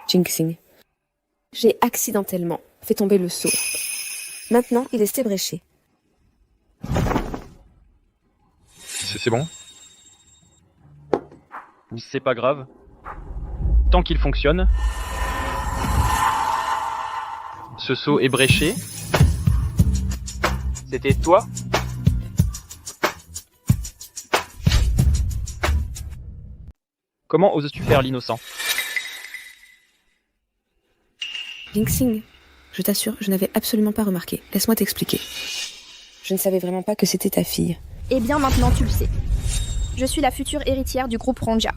Speaker 3: Jinxing. J'ai accidentellement fait tomber le seau. Maintenant, il est ébréché.
Speaker 7: C'est bon? C'est pas grave. Tant qu'il fonctionne. Ce seau est bréché. C'était toi? Comment oses-tu faire l'innocent?
Speaker 3: Jinxing, je t'assure, je n'avais absolument pas remarqué. Laisse-moi t'expliquer. Je ne savais vraiment pas que c'était ta fille.
Speaker 1: Eh bien maintenant tu le sais. Je suis la future héritière du groupe Rongja.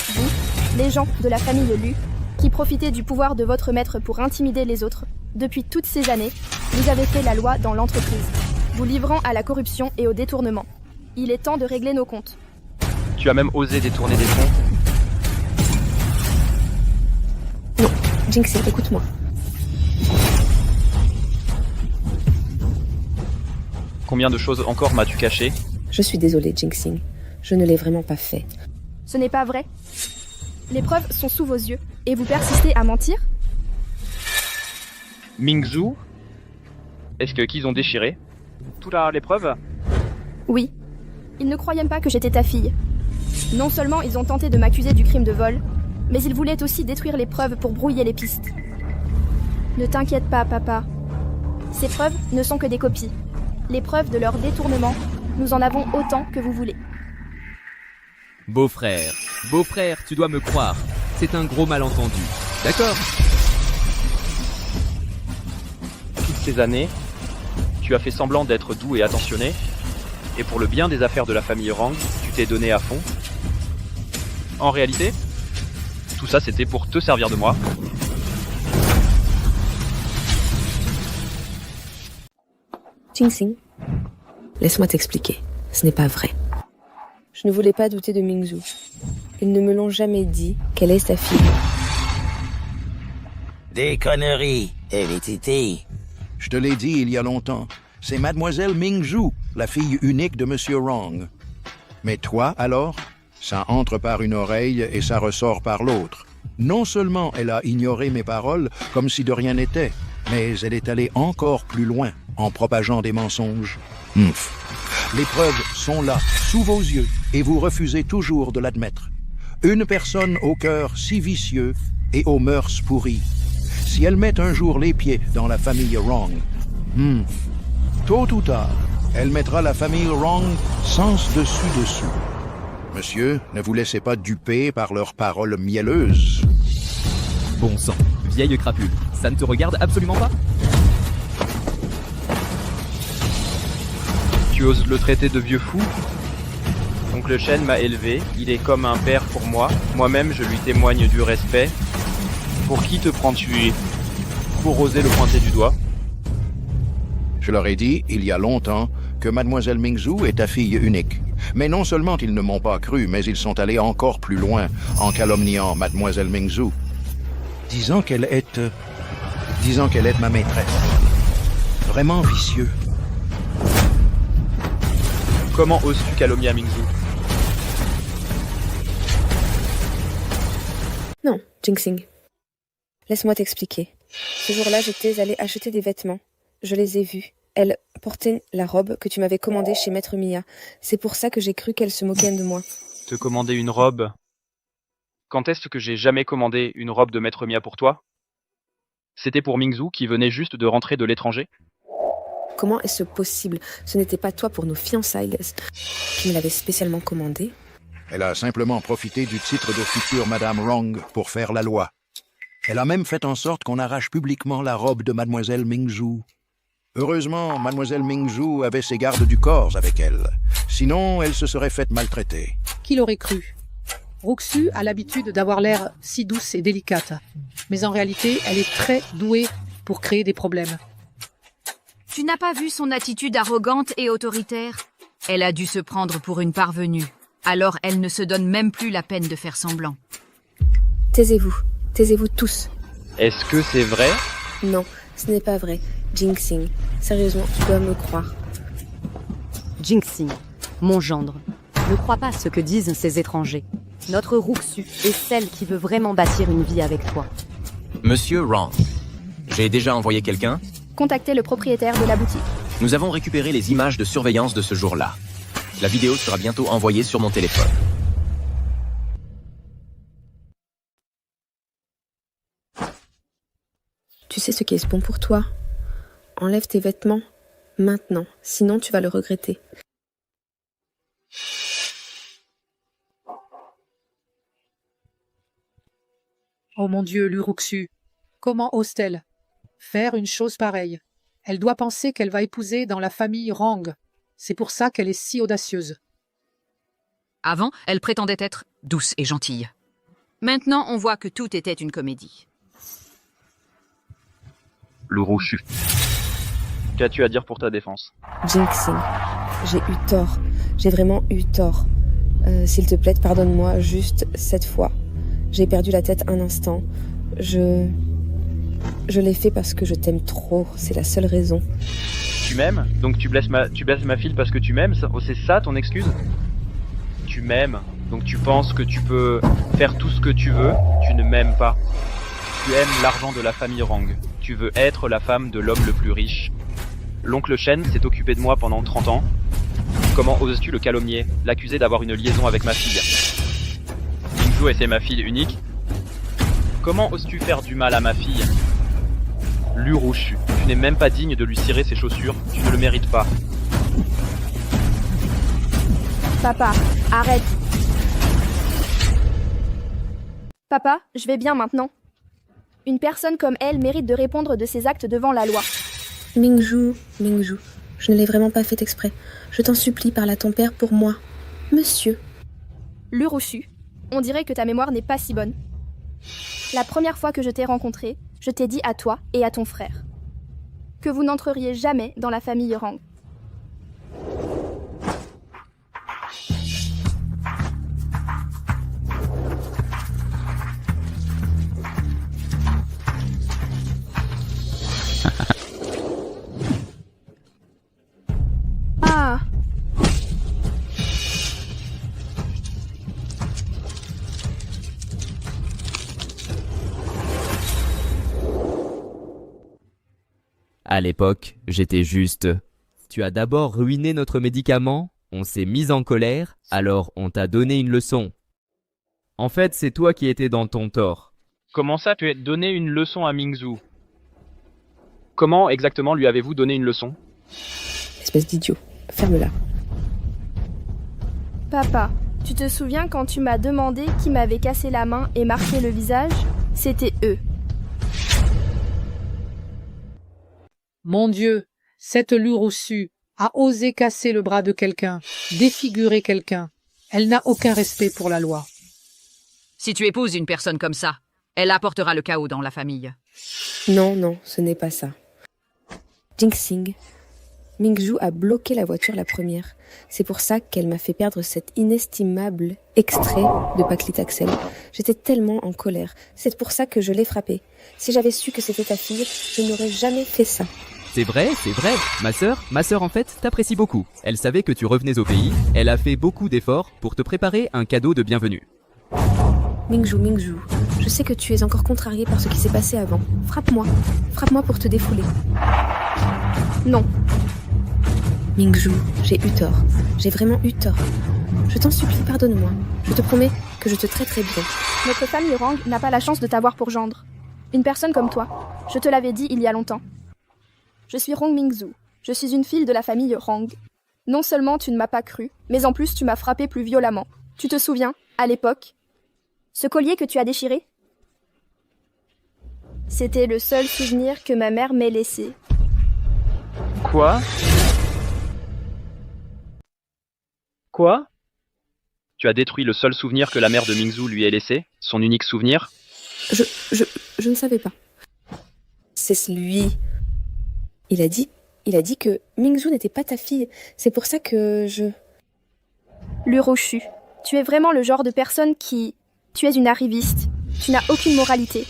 Speaker 1: Vous, les gens de la famille Lu, qui profitez du pouvoir de votre maître pour intimider les autres, depuis toutes ces années, vous avez fait la loi dans l'entreprise, vous livrant à la corruption et au détournement. Il est temps de régler nos comptes.
Speaker 7: Tu as même osé détourner des fonds.
Speaker 3: Non, Jinxing, écoute-moi.
Speaker 7: Combien de choses encore m'as-tu caché?
Speaker 3: Je suis désolée, Jinxing. Je ne l'ai vraiment pas fait.
Speaker 1: Ce n'est pas vrai. Les preuves sont sous vos yeux, et vous persistez à mentir?
Speaker 7: Mingzhu? Est-ce qu'ils ont déchiré toutes les preuves?
Speaker 1: Oui. Ils ne croyaient pas que j'étais ta fille. Non seulement ils ont tenté de m'accuser du crime de vol, mais ils voulaient aussi détruire les preuves pour brouiller les pistes. Ne t'inquiète pas, papa. Ces preuves ne sont que des copies. Les preuves de leur détournement, nous en avons autant que vous voulez.
Speaker 4: Beau-frère, tu dois me croire. C'est un gros malentendu. D'accord?
Speaker 7: Toutes ces années, tu as fait semblant d'être doux et attentionné, et pour le bien des affaires de la famille Rang, tu t'es donné à fond. En réalité, tout ça c'était pour te servir de moi.
Speaker 3: Jinxing, laisse-moi t'expliquer. Ce n'est pas vrai. Je ne voulais pas douter de Mingzhu. Ils ne me l'ont jamais dit qu'elle est sa fille.
Speaker 21: Des conneries, hérédité.
Speaker 12: Je te l'ai dit il y a longtemps. C'est Mademoiselle Mingzhu, la fille unique de Monsieur Rong. Mais toi, alors? Ça entre par une oreille et ça ressort par l'autre. Non seulement elle a ignoré mes paroles comme si de rien n'était, mais elle est allée encore plus loin en propageant des mensonges. Les preuves sont là, sous vos yeux, et vous refusez toujours de l'admettre. Une personne au cœur si vicieux et aux mœurs pourries. Si elle met un jour les pieds dans la famille Rong, tôt ou tard, elle mettra la famille Rong sens dessus. Monsieur, ne vous laissez pas duper par leurs paroles mielleuses.
Speaker 4: Bon sang, vieille crapule, ça ne te regarde absolument pas?
Speaker 7: Tu oses le traiter de vieux fou? Oncle Shen m'a élevé, il est comme un père pour moi. Moi-même, je lui témoigne du respect. Pour qui te prends-tu pour oser le pointer du doigt?
Speaker 12: Je leur ai dit, il y a longtemps, que Mademoiselle Mingzhu est ta fille unique. Mais non seulement ils ne m'ont pas cru, mais ils sont allés encore plus loin en calomniant Mademoiselle Mingzhu. Disant qu'elle est ma maîtresse. Vraiment vicieux.
Speaker 7: Comment oses-tu calomnier Mingzhu?
Speaker 3: Non, Jinxing. Laisse-moi t'expliquer. Ce jour-là, j'étais allée acheter des vêtements. Je les ai vus. Elle portait la robe que tu m'avais commandée chez Maître Mia. C'est pour ça que j'ai cru qu'elle se moquait de moi.
Speaker 7: Te commander une robe? Quand est-ce que j'ai jamais commandé une robe de Maître Mia pour toi? C'était pour Mingzhu qui venait juste de rentrer de l'étranger?
Speaker 3: Comment est-ce possible? Ce n'était pas toi pour nos fiançailles qui me l'avais spécialement commandé?
Speaker 12: Elle a simplement profité du titre de future Madame Rong pour faire la loi. Elle a même fait en sorte qu'on arrache publiquement la robe de Mademoiselle Mingzhu. Heureusement, Mademoiselle Mingzhu avait ses gardes du corps avec elle. Sinon, elle se serait faite maltraiter.
Speaker 18: Qui l'aurait cru? Roxu a l'habitude d'avoir l'air si douce et délicate, mais en réalité, elle est très douée pour créer des problèmes.
Speaker 19: Tu n'as pas vu son attitude arrogante et autoritaire? Elle a dû se prendre pour une parvenue. Alors elle ne se donne même plus la peine de faire semblant.
Speaker 3: Taisez-vous tous.
Speaker 7: Est-ce que c'est vrai?
Speaker 3: Non, ce n'est pas vrai. Jinxing, sérieusement, tu dois me croire.
Speaker 20: Jinxing, mon gendre, ne crois pas ce que disent ces étrangers. Notre Roxu est celle qui veut vraiment bâtir une vie avec toi.
Speaker 17: Monsieur Wrong, j'ai déjà envoyé quelqu'un?
Speaker 1: Contactez le propriétaire de la boutique.
Speaker 17: Nous avons récupéré les images de surveillance de ce jour-là. La vidéo sera bientôt envoyée sur mon téléphone.
Speaker 3: Tu sais ce qui est bon pour toi? Enlève tes vêtements, maintenant, sinon tu vas le regretter.
Speaker 18: Oh mon Dieu, Luruxu, comment ose-t-elle faire une chose pareille? Elle doit penser qu'elle va épouser dans la famille Rang. C'est pour ça qu'elle est si audacieuse.
Speaker 19: Avant, elle prétendait être douce et gentille. Maintenant, on voit que tout était une comédie.
Speaker 7: Luruxu. Qu'as-tu à dire pour ta défense?
Speaker 3: Jinxing, j'ai eu tort. J'ai vraiment eu tort. S'il te plaît, pardonne-moi juste cette fois. J'ai perdu la tête un instant. Je l'ai fait parce que je t'aime trop. C'est la seule raison.
Speaker 7: Tu m'aimes? Donc tu blesses ma fille parce que tu m'aimes? C'est ça ton excuse? Tu m'aimes, donc tu penses que tu peux faire tout ce que tu veux? Tu ne m'aimes pas. Tu aimes l'argent de la famille Rang. Tu veux être la femme de l'homme le plus riche. L'oncle Shen s'est occupé de moi pendant 30 ans. Comment oses-tu le calomnier, l'accuser d'avoir une liaison avec ma fille? Mingzhu était ma fille unique. Comment oses-tu faire du mal à ma fille? Luruxu, tu n'es même pas digne de lui cirer ses chaussures, tu ne le mérites pas.
Speaker 1: Papa, arrête. Papa, je vais bien maintenant. Une personne comme elle mérite de répondre de ses actes devant la loi.
Speaker 3: Mingzhu, je ne l'ai vraiment pas fait exprès. Je t'en supplie, parle à ton père pour moi. Monsieur.
Speaker 1: Luruxu, on dirait que ta mémoire n'est pas si bonne. La première fois que je t'ai rencontré, je t'ai dit à toi et à ton frère que vous n'entreriez jamais dans la famille Rang. Ah.
Speaker 4: À l'époque, j'étais juste... Tu as d'abord ruiné notre médicament, on s'est mis en colère, alors on t'a donné une leçon. En fait, c'est toi qui étais dans ton tort.
Speaker 7: Comment ça, tu as donné une leçon à Mingzhu? Comment exactement lui avez-vous donné une leçon?
Speaker 3: Espèce d'idiot, ferme-la.
Speaker 1: Papa, tu te souviens quand tu m'as demandé qui m'avait cassé la main et marqué le visage? C'était eux.
Speaker 18: Mon Dieu, cette Luruxu a osé casser le bras de quelqu'un, défigurer quelqu'un. Elle n'a aucun respect pour la loi.
Speaker 19: Si tu épouses une personne comme ça, elle apportera le chaos dans la famille.
Speaker 3: Non, ce n'est pas ça. Jinxing, Mingzhu a bloqué la voiture la première. C'est pour ça qu'elle m'a fait perdre cet inestimable extrait de paclitaxel. J'étais tellement en colère. C'est pour ça que je l'ai frappée. Si j'avais su que c'était ta fille, je n'aurais jamais fait ça.
Speaker 4: C'est vrai. Ma sœur en fait t'apprécie beaucoup. Elle savait que tu revenais au pays, elle a fait beaucoup d'efforts pour te préparer un cadeau de bienvenue.
Speaker 3: Mingzhu, je sais que tu es encore contrarié par ce qui s'est passé avant. Frappe-moi pour te défouler.
Speaker 1: Non.
Speaker 3: Mingzhu, j'ai eu tort. J'ai vraiment eu tort. Je t'en supplie, pardonne-moi. Je te promets que je te traiterai bien.
Speaker 1: Notre famille Rang n'a pas la chance de t'avoir pour gendre. Une personne comme toi. Je te l'avais dit il y a longtemps. Je suis Rong Mingzhu. Je suis une fille de la famille Rang. Non seulement tu ne m'as pas cru, mais en plus tu m'as frappé plus violemment. Tu te souviens, à l'époque, ce collier que tu as déchiré? C'était le seul souvenir que ma mère m'ait laissé.
Speaker 7: Quoi? Tu as détruit le seul souvenir que la mère de Mingzhu lui ait laissé, son unique souvenir.
Speaker 3: Je ne savais pas. C'est lui. Il a dit que Mingzhu n'était pas ta fille. C'est pour ça que je...
Speaker 1: Lurochu, tu es vraiment le genre de personne qui... Tu es une arriviste. Tu n'as aucune moralité.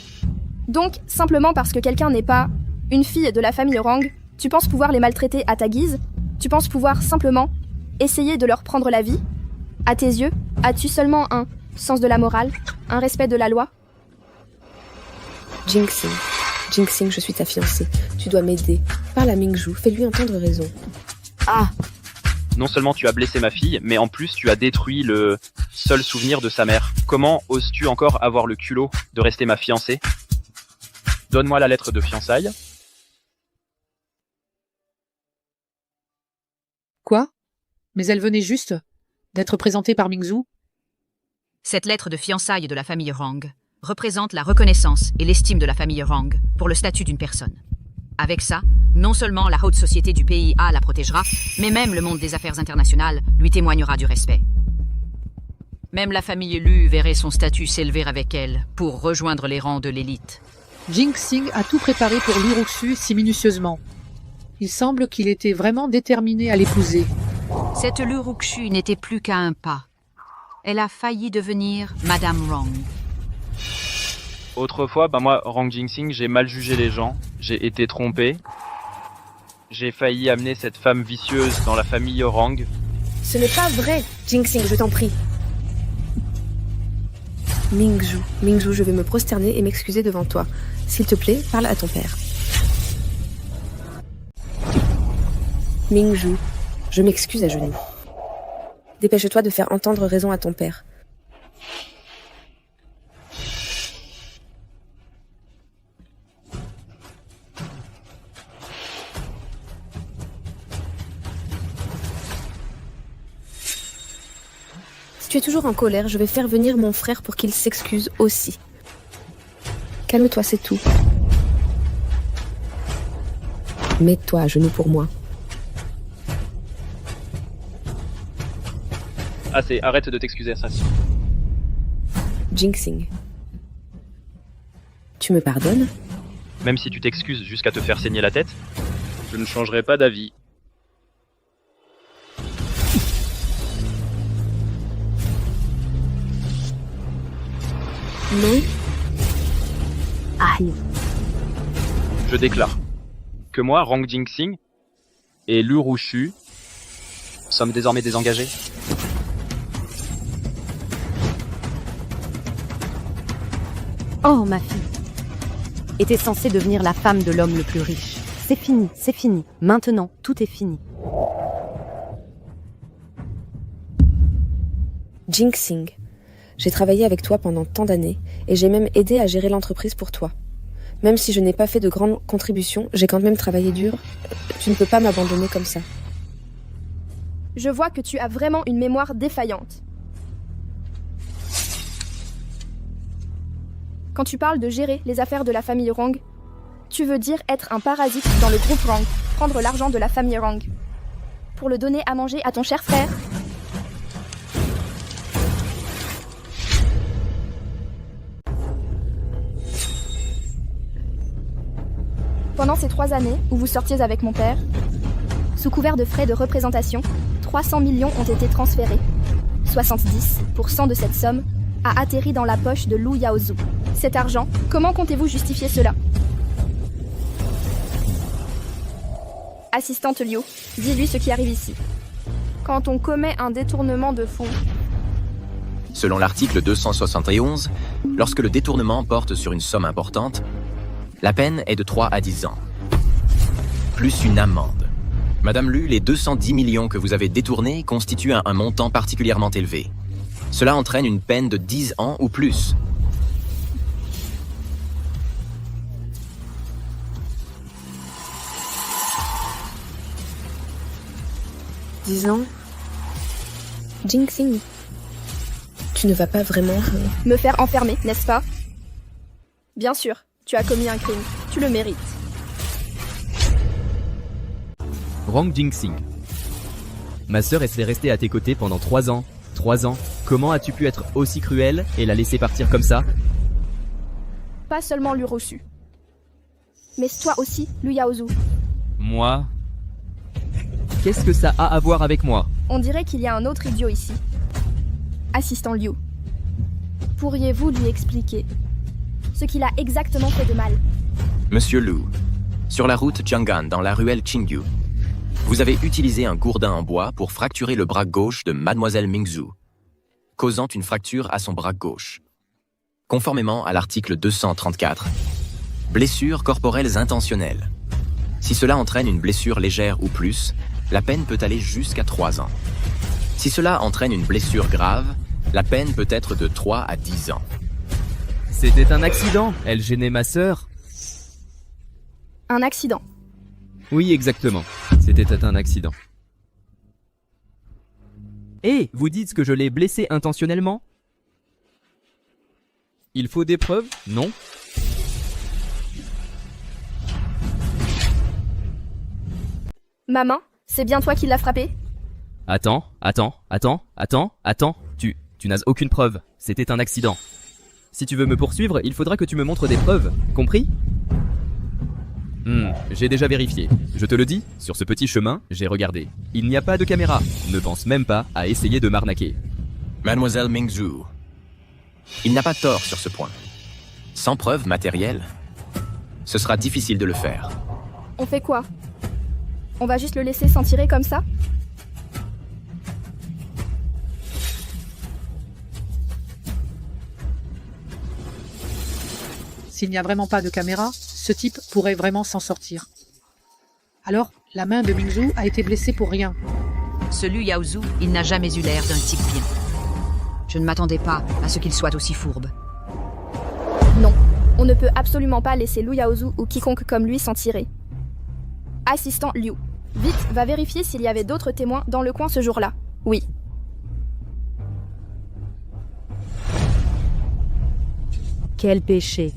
Speaker 1: Donc, simplement parce que quelqu'un n'est pas une fille de la famille Rang, tu penses pouvoir les maltraiter à ta guise? Tu penses pouvoir simplement essayer de leur prendre la vie? À tes yeux, as-tu seulement un sens de la morale, un respect de la loi?
Speaker 3: Jinxing, je suis ta fiancée. Tu dois m'aider. Parle à Mingzhu, fais-lui entendre raison.
Speaker 7: Ah! Non seulement tu as blessé ma fille, mais en plus tu as détruit le seul souvenir de sa mère. Comment oses-tu encore avoir le culot de rester ma fiancée? Donne-moi la lettre de fiançailles.
Speaker 18: Quoi? Mais elle venait juste d'être présentée par Mingzhu?
Speaker 19: Cette lettre de fiançailles de la famille Rang représente la reconnaissance et l'estime de la famille Rang pour le statut d'une personne. Avec ça, non seulement la haute société du pays la protégera, mais même le monde des affaires internationales lui témoignera du respect. Même la famille Lu verrait son statut s'élever avec elle pour rejoindre les rangs de l'élite.
Speaker 18: Jinxing a tout préparé pour Luroxu si minutieusement. Il semble qu'il était vraiment déterminé à l'épouser.
Speaker 19: Cette Luroxu n'était plus qu'à un pas. Elle a failli devenir Madame Rang.
Speaker 7: Autrefois, moi, Rang Jinxing, j'ai mal jugé les gens, j'ai été trompé. J'ai failli amener cette femme vicieuse dans la famille Rang.
Speaker 3: Ce n'est pas vrai, Jinxing, je t'en prie. Mingzhu, je vais me prosterner et m'excuser devant toi. S'il te plaît, parle à ton père. Mingzhu, je m'excuse à genoux. Dépêche-toi de faire entendre raison à ton père. Si tu es toujours en colère, je vais faire venir mon frère pour qu'il s'excuse aussi. Calme-toi, c'est tout. Mets-toi à genoux pour moi.
Speaker 7: Assez, arrête de t'excuser, assassin.
Speaker 3: Jinxing. Tu me pardonnes?
Speaker 7: Même si tu t'excuses jusqu'à te faire saigner la tête, je ne changerai pas d'avis.
Speaker 3: Non.
Speaker 1: Aïe.
Speaker 7: Je déclare que moi, Rang Jinxing et Luroxu sommes désormais désengagés.
Speaker 20: Oh, ma fille. Était censée devenir la femme de l'homme le plus riche. C'est fini, c'est fini. Maintenant, tout est fini.
Speaker 3: Jinxing. J'ai travaillé avec toi pendant tant d'années et j'ai même aidé à gérer l'entreprise pour toi. Même si je n'ai pas fait de grandes contributions, j'ai quand même travaillé dur. Tu ne peux pas m'abandonner comme ça.
Speaker 1: Je vois que tu as vraiment une mémoire défaillante. Quand tu parles de gérer les affaires de la famille Rang, tu veux dire être un parasite dans le groupe Rang, prendre l'argent de la famille Rang, pour le donner à manger à ton cher frère? Pendant ces 3 années où vous sortiez avec mon père, sous couvert de frais de représentation, 300 millions ont été transférés. 70% de cette somme a atterri dans la poche de Lu Yaozhu. Cet argent, comment comptez-vous justifier cela? Assistante Liu, dis-lui ce qui arrive ici. Quand on commet un détournement de fonds...
Speaker 17: Selon l'article 271, lorsque le détournement porte sur une somme importante, la peine est de 3 à 10 ans, plus une amende. Madame Lu, les 210 millions que vous avez détournés constituent un montant particulièrement élevé. Cela entraîne une peine de 10 ans ou plus.
Speaker 3: Disons, Jinxing, tu ne vas pas vraiment...
Speaker 1: Me faire enfermer, n'est-ce pas? Bien sûr, tu as commis un crime. Tu le mérites.
Speaker 4: Rang Jinxing. Ma sœur est restée à tes côtés pendant 3 ans. 3 ans. Comment as-tu pu être aussi cruel et la laisser partir comme ça?
Speaker 1: Pas seulement l'Urosu, mais toi aussi, Liu Yaozu.
Speaker 4: Moi? Qu'est-ce que ça a à voir avec moi?
Speaker 1: On dirait qu'il y a un autre idiot ici. Assistant Liu. Pourriez-vous lui expliquer ce qu'il a exactement fait de mal?
Speaker 17: Monsieur Liu, sur la route Jiang'an dans la ruelle Qingyu, vous avez utilisé un gourdin en bois pour fracturer le bras gauche de Mademoiselle Mingzhu, causant une fracture à son bras gauche. Conformément à l'article 234, blessures corporelles intentionnelles. Si cela entraîne une blessure légère ou plus, la peine peut aller jusqu'à 3 ans. Si cela entraîne une blessure grave, la peine peut être de 3 à 10 ans.
Speaker 4: C'était un accident, elle gênait ma sœur.
Speaker 1: Un accident.
Speaker 4: Oui, exactement. C'était un accident. Et vous dites que je l'ai blessé intentionnellement? Il faut des preuves? Non?
Speaker 1: Maman, c'est bien toi qui l'as frappé?
Speaker 4: Attends. Tu n'as aucune preuve. C'était un accident. Si tu veux me poursuivre, il faudra que tu me montres des preuves. Compris? J'ai déjà vérifié. Je te le dis, sur ce petit chemin, j'ai regardé. Il n'y a pas de caméra. Ne pense même pas à essayer de m'arnaquer.
Speaker 17: Mademoiselle Mingzhu, il n'a pas tort sur ce point. Sans preuve matérielle, ce sera difficile de le faire.
Speaker 1: On fait quoi? On va juste le laisser s'en tirer comme ça?
Speaker 18: S'il n'y a vraiment pas de caméra, ce type pourrait vraiment s'en sortir. Alors, la main de Mingzhu a été blessée pour rien.
Speaker 19: Ce Liu Yaozu, il n'a jamais eu l'air d'un type bien. Je ne m'attendais pas à ce qu'il soit aussi fourbe.
Speaker 1: Non, on ne peut absolument pas laisser Liu Yaozu ou quiconque comme lui s'en tirer. Assistant Liu, vite, va vérifier s'il y avait d'autres témoins dans le coin ce jour-là. Oui.
Speaker 20: Quel péché.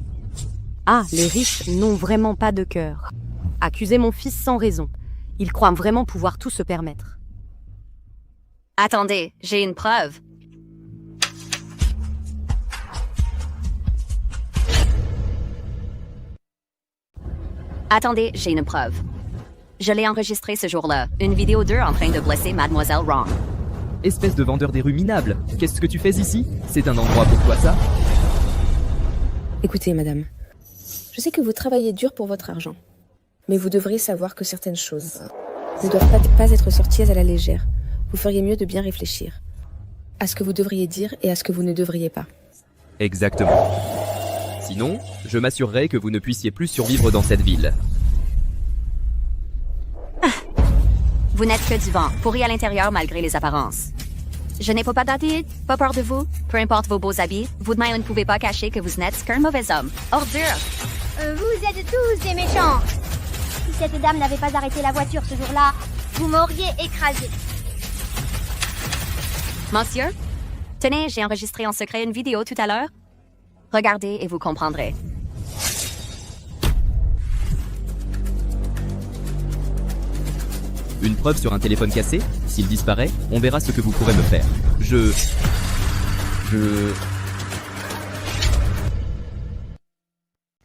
Speaker 20: Ah, les riches n'ont vraiment pas de cœur. Accuser mon fils sans raison. Ils croient vraiment pouvoir tout se permettre.
Speaker 5: Attendez, j'ai une preuve. Attendez, j'ai une preuve. Je l'ai enregistré ce jour-là, une vidéo d'eux en train de blesser Mademoiselle Wrong.
Speaker 4: Espèce de vendeur des rues minable. Qu'est-ce que tu fais ici? C'est un endroit pour toi, ça?
Speaker 3: Écoutez, madame, je sais que vous travaillez dur pour votre argent, mais vous devriez savoir que certaines choses ne doivent pas être sorties à la légère. Vous feriez mieux de bien réfléchir à ce que vous devriez dire et à ce que vous ne devriez pas.
Speaker 4: Exactement. Sinon, je m'assurerai que vous ne puissiez plus survivre dans cette ville.
Speaker 5: Vous n'êtes que du vent, pourri à l'intérieur malgré les apparences. Je n'ai pas d'attitude, pas peur de vous. Peu importe vos beaux habits, vous de même ne pouvez pas cacher que vous n'êtes qu'un mauvais homme. Ordure!
Speaker 10: Vous êtes tous des méchants. Si cette dame n'avait pas arrêté la voiture ce jour-là, vous m'auriez écrasé.
Speaker 5: Monsieur, tenez, j'ai enregistré en secret une vidéo tout à l'heure. Regardez et vous comprendrez.
Speaker 4: Une preuve sur un téléphone cassé? S'il disparaît, on verra ce que vous pourrez me faire.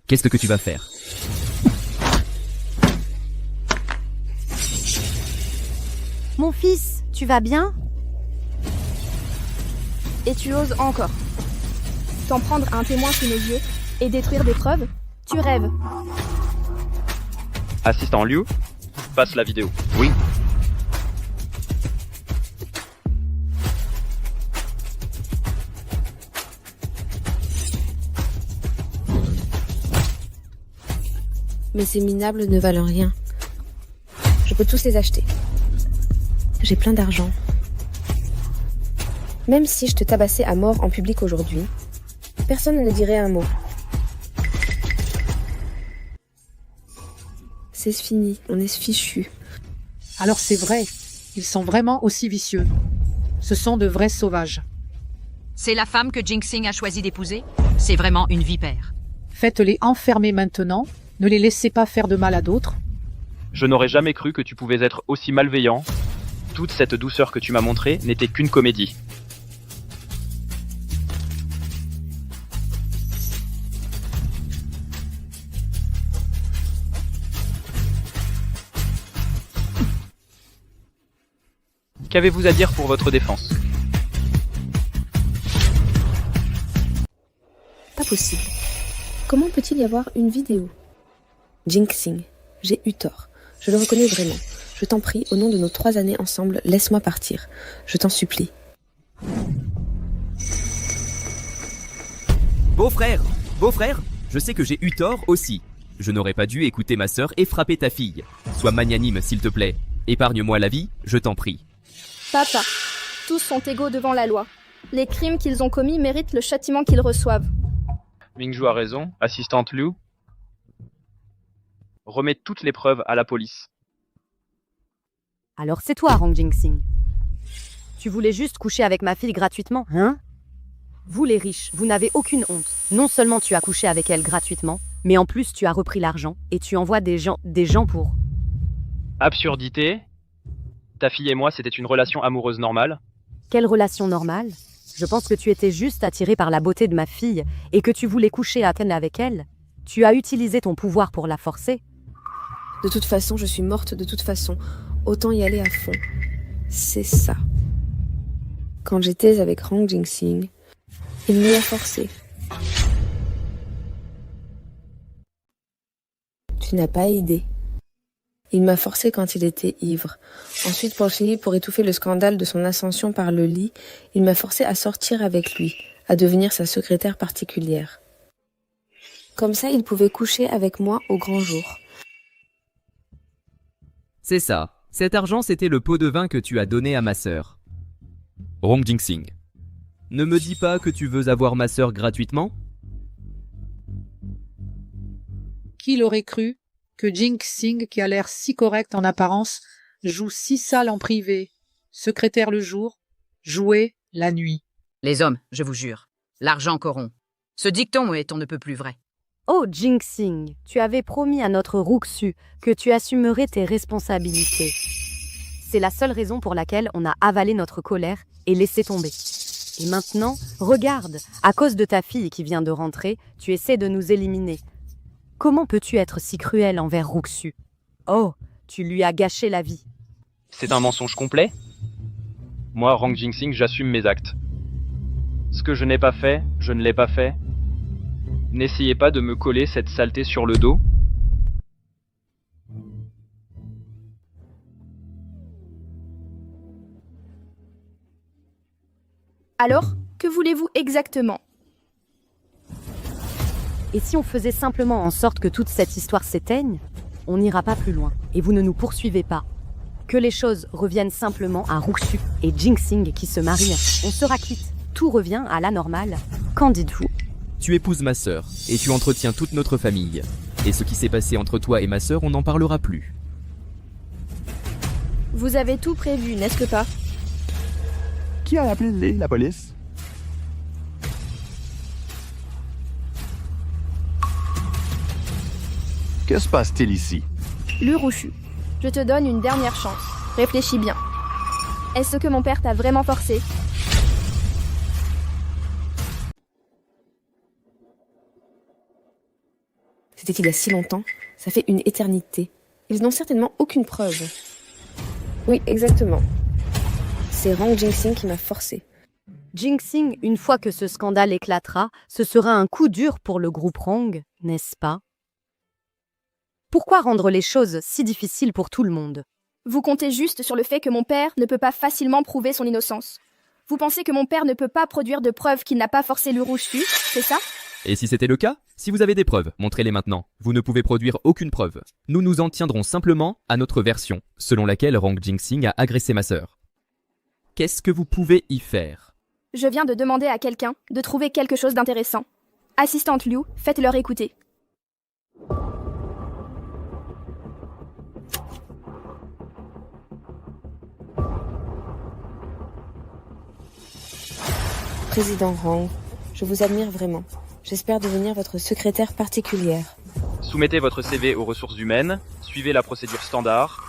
Speaker 4: Qu'est-ce que tu vas faire?
Speaker 20: Mon fils, tu vas bien?
Speaker 1: Et tu oses encore t'en prendre un témoin sous nos yeux et détruire des preuves? Tu rêves.
Speaker 7: Assistant Liu, passe la vidéo.
Speaker 17: Oui.
Speaker 3: Mais ces minables ne valent rien. Je peux tous les acheter. J'ai plein d'argent. Même si je te tabassais à mort en public aujourd'hui, personne ne dirait un mot. C'est fini, on est fichu.
Speaker 18: Alors c'est vrai, ils sont vraiment aussi vicieux. Ce sont de vrais sauvages.
Speaker 19: C'est la femme que Jinxing a choisi d'épouser? C'est vraiment une vipère.
Speaker 18: Faites-les enfermer maintenant, ne les laissez pas faire de mal à d'autres.
Speaker 7: Je n'aurais jamais cru que tu pouvais être aussi malveillant. Toute cette douceur que tu m'as montrée n'était qu'une comédie. Qu'avez-vous à dire pour votre défense?
Speaker 3: Pas possible. Comment peut-il y avoir une vidéo? Jinxing, j'ai eu tort. Je le reconnais vraiment. Je t'en prie, au nom de nos 3 années ensemble, laisse-moi partir. Je t'en supplie.
Speaker 4: Beau-frère, je sais que j'ai eu tort aussi. Je n'aurais pas dû écouter ma sœur et frapper ta fille. Sois magnanime, s'il te plaît. Épargne-moi la vie, je t'en prie.
Speaker 1: Papa, tous sont égaux devant la loi. Les crimes qu'ils ont commis méritent le châtiment qu'ils reçoivent.
Speaker 7: Mingzhu a raison, assistante Liu. Remets toutes les preuves à la police.
Speaker 20: Alors c'est toi, Rong Jinxing. Tu voulais juste coucher avec ma fille gratuitement, hein? Vous les riches, vous n'avez aucune honte. Non seulement tu as couché avec elle gratuitement, mais en plus tu as repris l'argent et tu envoies des gens pour...
Speaker 7: Absurdité. Ta fille et moi, c'était une relation amoureuse normale.
Speaker 20: Quelle relation normale? Je pense que tu étais juste attiré par la beauté de ma fille et que tu voulais coucher à peine avec elle. Tu as utilisé ton pouvoir pour la forcer.
Speaker 3: De toute façon, je suis morte de toute façon. Autant y aller à fond. C'est ça. Quand j'étais avec Rong Jinxing, il m'y a forcé. Tu n'as pas idée. Il m'a forcé quand il était ivre. Ensuite, pour étouffer le scandale de son ascension par le lit, il m'a forcé à sortir avec lui, à devenir sa secrétaire particulière. Comme ça, il pouvait coucher avec moi au grand jour.
Speaker 4: C'est ça. Cet argent, c'était le pot de vin que tu as donné à ma sœur. Rong Jinxing. Ne me dis pas que tu veux avoir ma sœur gratuitement?
Speaker 18: Qui l'aurait cru que Jinxing, qui a l'air si correct en apparence, joue si sale en privé, secrétaire le jour, jouer la nuit.
Speaker 19: Les hommes, je vous jure, l'argent corrompt. Ce dicton est on ne peut plus vrai.
Speaker 20: Oh Jinxing, tu avais promis à notre Ruxu que tu assumerais tes responsabilités. C'est la seule raison pour laquelle on a avalé notre colère et laissé tomber. Et maintenant, regarde, à cause de ta fille qui vient de rentrer, tu essaies de nous éliminer. Comment peux-tu être si cruel envers Ruxu? Oh, tu lui as gâché la vie.
Speaker 7: C'est un mensonge complet? Moi, Rong Jinxing, j'assume mes actes. Ce que je n'ai pas fait, je ne l'ai pas fait. N'essayez pas de me coller cette saleté sur le dos.
Speaker 1: Alors, que voulez-vous exactement?
Speaker 20: Et si on faisait simplement en sorte que toute cette histoire s'éteigne, on n'ira pas plus loin, et vous ne nous poursuivez pas. Que les choses reviennent simplement à Ruxu et Jinxing qui se marient. On sera quitte. Tout revient à la normale. Qu'en dites-vous?
Speaker 4: Tu épouses ma sœur, et tu entretiens toute notre famille. Et ce qui s'est passé entre toi et ma sœur, on n'en parlera plus.
Speaker 1: Vous avez tout prévu, n'est-ce que pas?
Speaker 6: Qui a appelé la police? Que se passe-t-il ici?
Speaker 1: Lurushu, je te donne une dernière chance. Réfléchis bien. Est-ce que mon père t'a vraiment forcé?
Speaker 3: C'était il y a si longtemps, ça fait une éternité. Ils n'ont certainement aucune preuve. Oui, exactement. C'est Rong Jinxing qui m'a forcé.
Speaker 20: Jinxing, une fois que ce scandale éclatera, ce sera un coup dur pour le groupe Rong, n'est-ce pas? Pourquoi rendre les choses si difficiles pour tout le monde?
Speaker 1: Vous comptez juste sur le fait que mon père ne peut pas facilement prouver son innocence. Vous pensez que mon père ne peut pas produire de preuves qu'il n'a pas forcé Lurushu, c'est ça?
Speaker 4: Et si c'était le cas? Si vous avez des preuves, montrez-les maintenant. Vous ne pouvez produire aucune preuve. Nous nous en tiendrons simplement à notre version, selon laquelle Rong Jinxing a agressé ma sœur. Qu'est-ce que vous pouvez y faire?
Speaker 1: Je viens de demander à quelqu'un de trouver quelque chose d'intéressant. Assistante Liu, faites-leur écouter.
Speaker 3: Président Rong, je vous admire vraiment. J'espère devenir votre secrétaire particulière.
Speaker 7: Soumettez votre CV aux ressources humaines, suivez la procédure standard.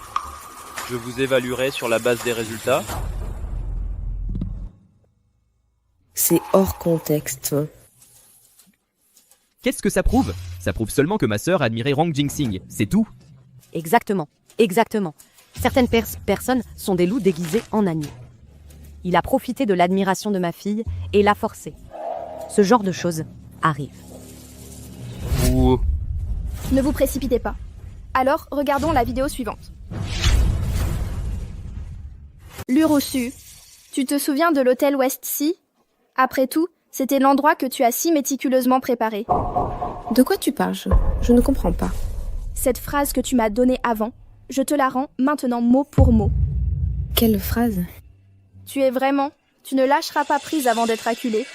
Speaker 7: Je vous évaluerai sur la base des résultats.
Speaker 3: C'est hors contexte.
Speaker 4: Qu'est-ce que ça prouve? Ça prouve seulement que ma sœur admirait Rong Jinxing, c'est tout.
Speaker 20: Exactement, exactement. Certaines personnes sont des loups déguisés en agneaux. Il a profité de l'admiration de ma fille et l'a forcée. Ce genre de choses arrive.
Speaker 1: Ne vous précipitez pas. Alors, regardons la vidéo suivante. L'Urusu, tu te souviens de l'hôtel Westsea? Après tout, c'était l'endroit que tu as si méticuleusement préparé.
Speaker 3: De quoi tu parles? Je ne comprends pas.
Speaker 1: Cette phrase que tu m'as donnée avant, je te la rends maintenant mot pour mot.
Speaker 3: Quelle phrase?
Speaker 1: Tu es vraiment... Tu ne lâcheras pas prise avant d'être acculé.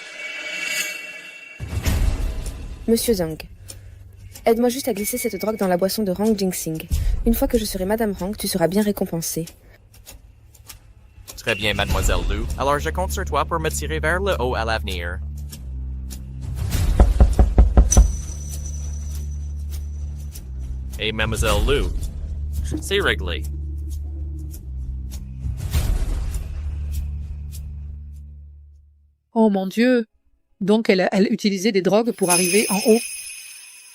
Speaker 3: Monsieur Zhang, aide-moi juste à glisser cette drogue dans la boisson de Rang Jingsing. Une fois que je serai Madame Rang, tu seras bien récompensée.
Speaker 15: Très bien, Mademoiselle Lu. Alors je compte sur toi pour me tirer vers le haut à l'avenir. Hey, Mademoiselle Lu. C'est réglé.
Speaker 18: Oh mon Dieu! Donc elle utilisait des drogues pour arriver en haut.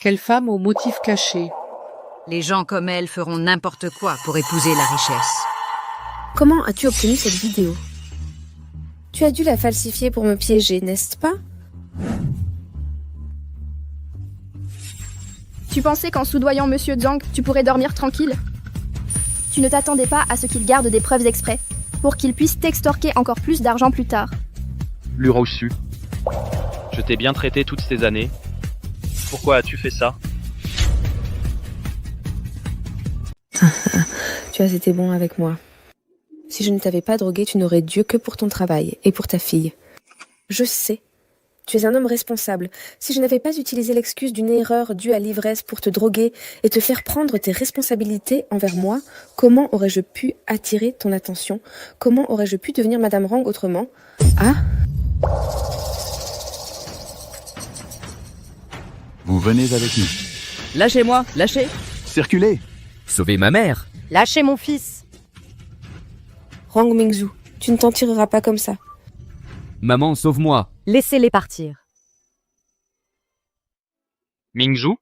Speaker 18: Quelle femme au motif caché.
Speaker 19: Les gens comme elle feront n'importe quoi pour épouser la richesse.
Speaker 3: Comment as-tu obtenu cette vidéo? Tu as dû la falsifier pour me piéger, n'est-ce pas?
Speaker 1: Tu pensais qu'en soudoyant Monsieur Zhang, tu pourrais dormir tranquille? Tu ne t'attendais pas à ce qu'il garde des preuves exprès, pour qu'il puisse t'extorquer encore plus d'argent plus tard.
Speaker 7: L'Urusu, je t'ai bien traité toutes ces années. Pourquoi as-tu fait ça?
Speaker 3: Tu as été bon avec moi. Si je ne t'avais pas drogué, tu n'aurais Dieu que pour ton travail et pour ta fille. Je sais. Tu es un homme responsable. Si je n'avais pas utilisé l'excuse d'une erreur due à l'ivresse pour te droguer et te faire prendre tes responsabilités envers moi, comment aurais-je pu attirer ton attention? Comment aurais-je pu devenir Madame Rang autrement? Ah?
Speaker 6: Vous venez avec nous.
Speaker 4: Lâchez-moi, lâchez!
Speaker 6: Circulez!
Speaker 4: Sauvez ma mère!
Speaker 20: Lâchez mon fils!
Speaker 3: Rang Mingzhu, tu ne t'en tireras pas comme ça.
Speaker 4: Maman, sauve-moi!
Speaker 20: Laissez-les partir.
Speaker 7: Mingzhu?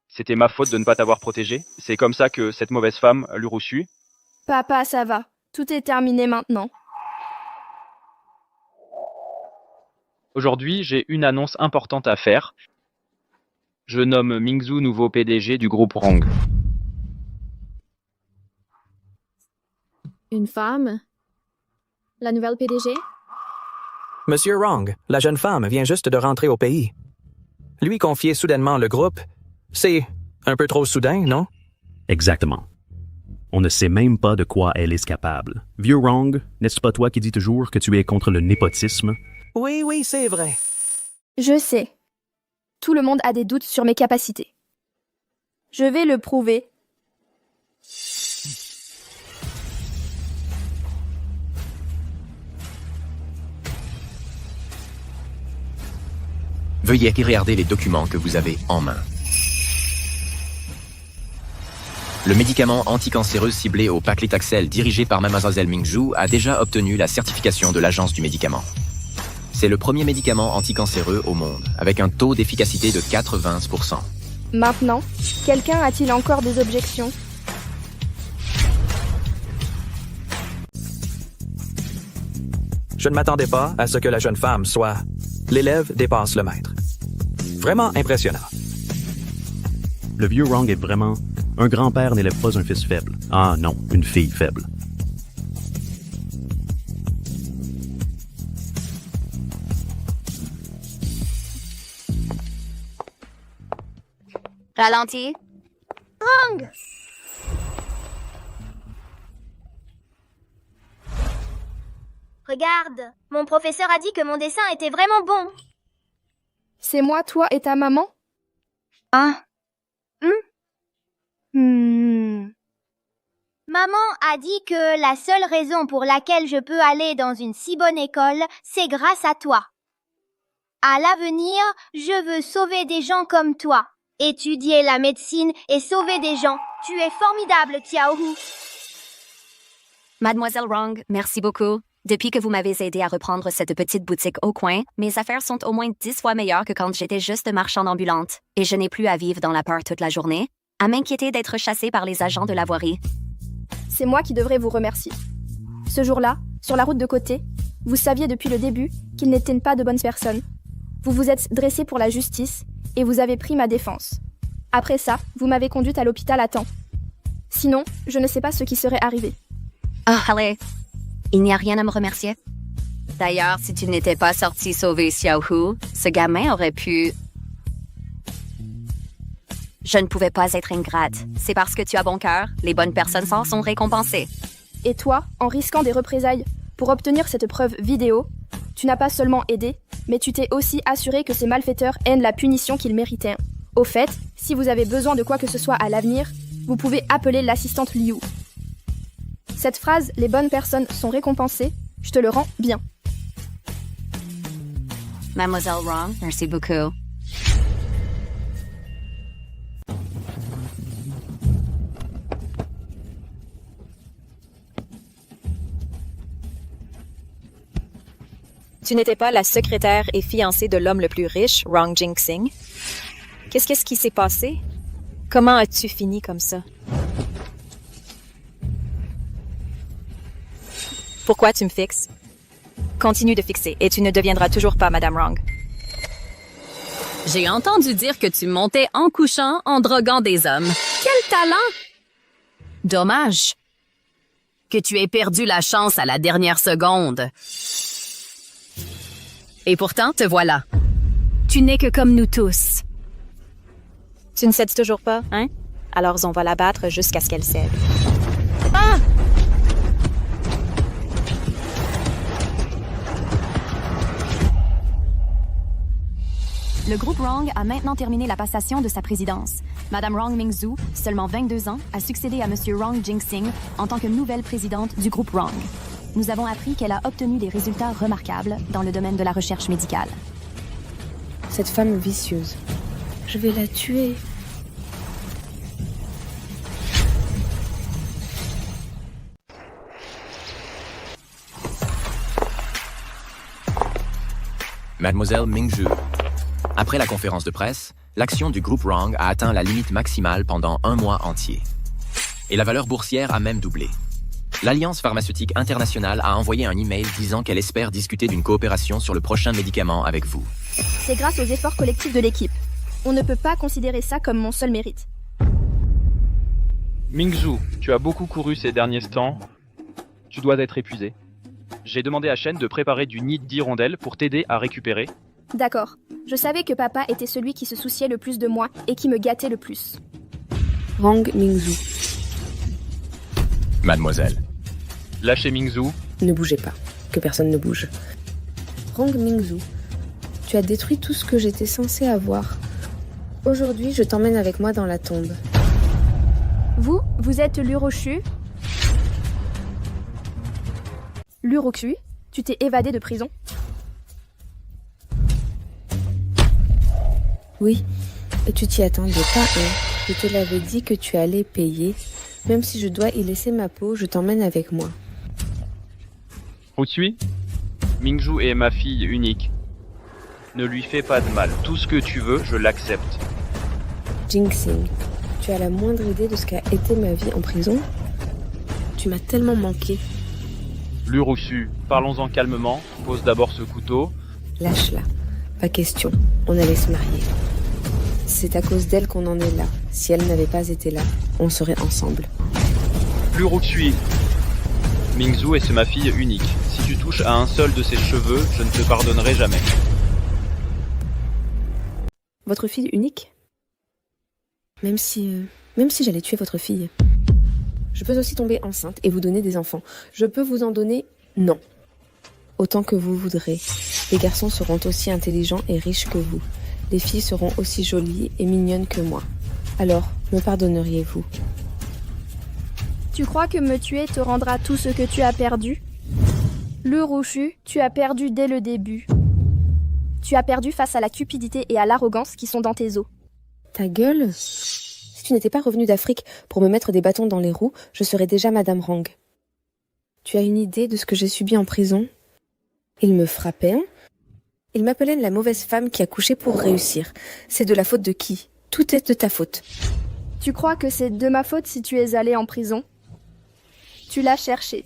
Speaker 7: C'était ma faute de ne pas t'avoir protégé. C'est comme ça que cette mauvaise femme, l'Urusu...
Speaker 1: Papa, ça va. Tout est terminé maintenant.
Speaker 7: Aujourd'hui, j'ai une annonce importante à faire. Je nomme Mingzhu nouveau PDG du groupe Rang.
Speaker 14: Une femme? La nouvelle PDG?
Speaker 8: Monsieur Rang, la jeune femme vient juste de rentrer au pays. Lui confier soudainement le groupe, c'est un peu trop soudain, non?
Speaker 11: Exactement. On ne sait même pas de quoi elle est capable. Vieux Rang, n'est-ce pas toi qui dis toujours que tu es contre le népotisme?
Speaker 8: Oui, c'est vrai.
Speaker 1: Je sais. Tout le monde a des doutes sur mes capacités. Je vais le prouver.
Speaker 17: Veuillez regarder les documents que vous avez en main. Le médicament anticancéreux ciblé au paclitaxel dirigé par Mademoiselle Mingzhu a déjà obtenu la certification de l'Agence du médicament. C'est le premier médicament anticancéreux au monde, avec un taux d'efficacité de 80%.
Speaker 1: Maintenant, quelqu'un a-t-il encore des objections?
Speaker 8: Je ne m'attendais pas à ce que la jeune femme soit l'élève dépasse le maître. Vraiment impressionnant.
Speaker 11: Le vieux Rang est vraiment... Un grand-père n'élève pas un fils faible. Ah non, une fille faible.
Speaker 5: Ralenti.
Speaker 10: Rang! Regarde, mon professeur a dit que mon dessin était vraiment bon.
Speaker 1: C'est moi, toi et ta maman?
Speaker 10: Hein? Maman a dit que la seule raison pour laquelle je peux aller dans une si bonne école, c'est grâce à toi. À l'avenir, je veux sauver des gens comme toi. Étudier la médecine et sauver des gens. Tu es formidable, Tiaohu.
Speaker 5: Mademoiselle Rong, merci beaucoup. Depuis que vous m'avez aidé à reprendre cette petite boutique au coin, mes affaires sont au moins 10 fois meilleures que quand j'étais juste marchande ambulante. Et je n'ai plus à vivre dans la peur toute la journée, à m'inquiéter d'être chassée par les agents de la voirie.
Speaker 1: c'est moi qui devrais vous remercier. Ce jour-là, sur la route de côté, vous saviez depuis le début qu'ils n'étaient pas de bonnes personnes. Vous vous êtes dressé pour la justice et vous avez pris ma défense. Après ça, vous m'avez conduite à l'hôpital à temps. Sinon, je ne sais pas ce qui serait arrivé.
Speaker 5: Ah, allez, il n'y a rien à me remercier. D'ailleurs, si tu n'étais pas sorti sauver Xiao Hu, ce gamin aurait pu... Je ne pouvais pas être ingrate. C'est parce que tu as bon cœur, les bonnes personnes s'en sont récompensées.
Speaker 1: Et toi, en risquant des représailles pour obtenir cette preuve vidéo, tu n'as pas seulement aidé, mais tu t'es aussi assuré que ces malfaiteurs aient la punition qu'ils méritaient. Au fait, si vous avez besoin de quoi que ce soit à l'avenir, vous pouvez appeler l'assistante Liu. Cette phrase « les bonnes personnes sont récompensées », je te le rends bien.
Speaker 5: Mademoiselle Wrong, merci beaucoup.
Speaker 13: Tu n'étais pas la secrétaire et fiancée de l'homme le plus riche, Wrong Jing-Sing? Qu'est-ce qui s'est passé? Comment as-tu fini comme ça? Pourquoi tu me fixes? Continue de fixer et tu ne deviendras toujours pas Madame Wrong.
Speaker 22: J'ai entendu dire que tu montais en couchant en droguant des hommes. Quel talent! Dommage que tu aies perdu la chance à la dernière seconde. Et pourtant, te voilà. Tu n'es que comme nous tous.
Speaker 13: Tu ne cèdes toujours pas, hein? Alors on va la battre jusqu'à ce qu'elle cède.
Speaker 22: Ah!
Speaker 16: Le groupe Wrong a maintenant terminé la passation de sa présidence. Madame Wrong Mingzhu, seulement 22 ans, a succédé à Monsieur Wrong Jing-Sing en tant que nouvelle présidente du groupe Wrong. Nous avons appris qu'elle a obtenu des résultats remarquables dans le domaine de la recherche médicale.
Speaker 3: Cette femme vicieuse. Je vais la tuer.
Speaker 17: Mademoiselle Mingzhu. Après la conférence de presse, l'action du groupe Wrong a atteint la limite maximale pendant 1 mois entier. Et la valeur boursière a même doublé. L'Alliance pharmaceutique internationale a envoyé un email disant qu'elle espère discuter d'une coopération sur le prochain médicament avec vous.
Speaker 1: C'est grâce aux efforts collectifs de l'équipe. On ne peut pas considérer ça comme mon seul mérite.
Speaker 7: Mingzhu, tu as beaucoup couru ces derniers temps. Tu dois être épuisé. J'ai demandé à Shen de préparer du nid d'hirondelle pour t'aider à récupérer.
Speaker 1: D'accord. Je savais que papa était celui qui se souciait le plus de moi et qui me gâtait le plus.
Speaker 3: Wrong Mingzhu.
Speaker 17: Mademoiselle.
Speaker 7: Lâchez Mingzhu.
Speaker 3: Ne bougez pas. Que personne ne bouge. Wrong Mingzhu, tu as détruit tout ce que j'étais censée avoir. Aujourd'hui, je t'emmène avec moi dans la tombe.
Speaker 1: Vous êtes Lurochu? Lurochu, tu t'es évadé de prison?
Speaker 3: Oui, et tu t'y attendais pas, hein. Je te l'avais dit que tu allais payer. Même si je dois y laisser ma peau, je t'emmène avec moi.
Speaker 7: Rutsui, Mingzhu est ma fille unique. Ne lui fais pas de mal. Tout ce que tu veux, je l'accepte.
Speaker 3: Jing-Sing, tu as la moindre idée de ce qu'a été ma vie en prison? Tu m'as tellement manqué.
Speaker 7: Lurochu, parlons-en calmement. Pose d'abord ce couteau.
Speaker 3: Lâche-la. Pas question. On allait se marier. C'est à cause d'elle qu'on en est là. Si elle n'avait pas été là, on serait ensemble.
Speaker 7: Lurochu, Mingzhu est ma fille unique. Si tu touches à un seul de ses cheveux, je ne te pardonnerai jamais.
Speaker 3: Votre fille unique? Même si j'allais tuer votre fille. Je peux aussi tomber enceinte et vous donner des enfants. Je peux vous en donner? Non. Autant que vous voudrez. Les garçons seront aussi intelligents et riches que vous. Les filles seront aussi jolies et mignonnes que moi. Alors, me pardonneriez-vous?
Speaker 1: Tu crois que me tuer te rendra tout ce que tu as perdu? Lurochu, tu as perdu dès le début. Tu as perdu face à la cupidité et à l'arrogance qui sont dans tes os.
Speaker 3: Ta gueule? Si tu n'étais pas revenu d'Afrique pour me mettre des bâtons dans les roues, je serais déjà Madame Wrong. Tu as une idée de ce que j'ai subi en prison? Il me frappait, hein? Il m'appelait la mauvaise femme qui a couché pour réussir. C'est de la faute de qui? Tout est de ta faute.
Speaker 1: Tu crois que c'est de ma faute si tu es allé en prison? Tu l'as cherché.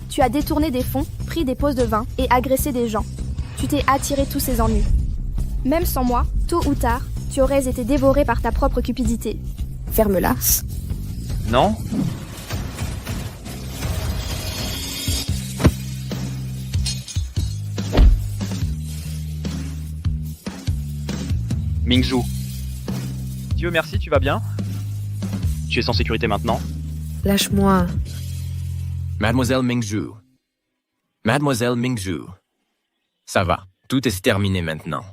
Speaker 1: Tu as détourné des fonds, pris des pots de vin et agressé des gens. Tu t'es attiré tous ces ennuis. Même sans moi, tôt ou tard, tu aurais été dévoré par ta propre cupidité.
Speaker 3: Ferme-la.
Speaker 7: Non? Mingzhu. Dieu merci, tu vas bien? Tu es en sécurité maintenant?
Speaker 3: Lâche-moi.
Speaker 17: Mademoiselle Mingzhu. Mademoiselle Mingzhu. Ça va, tout est terminé maintenant.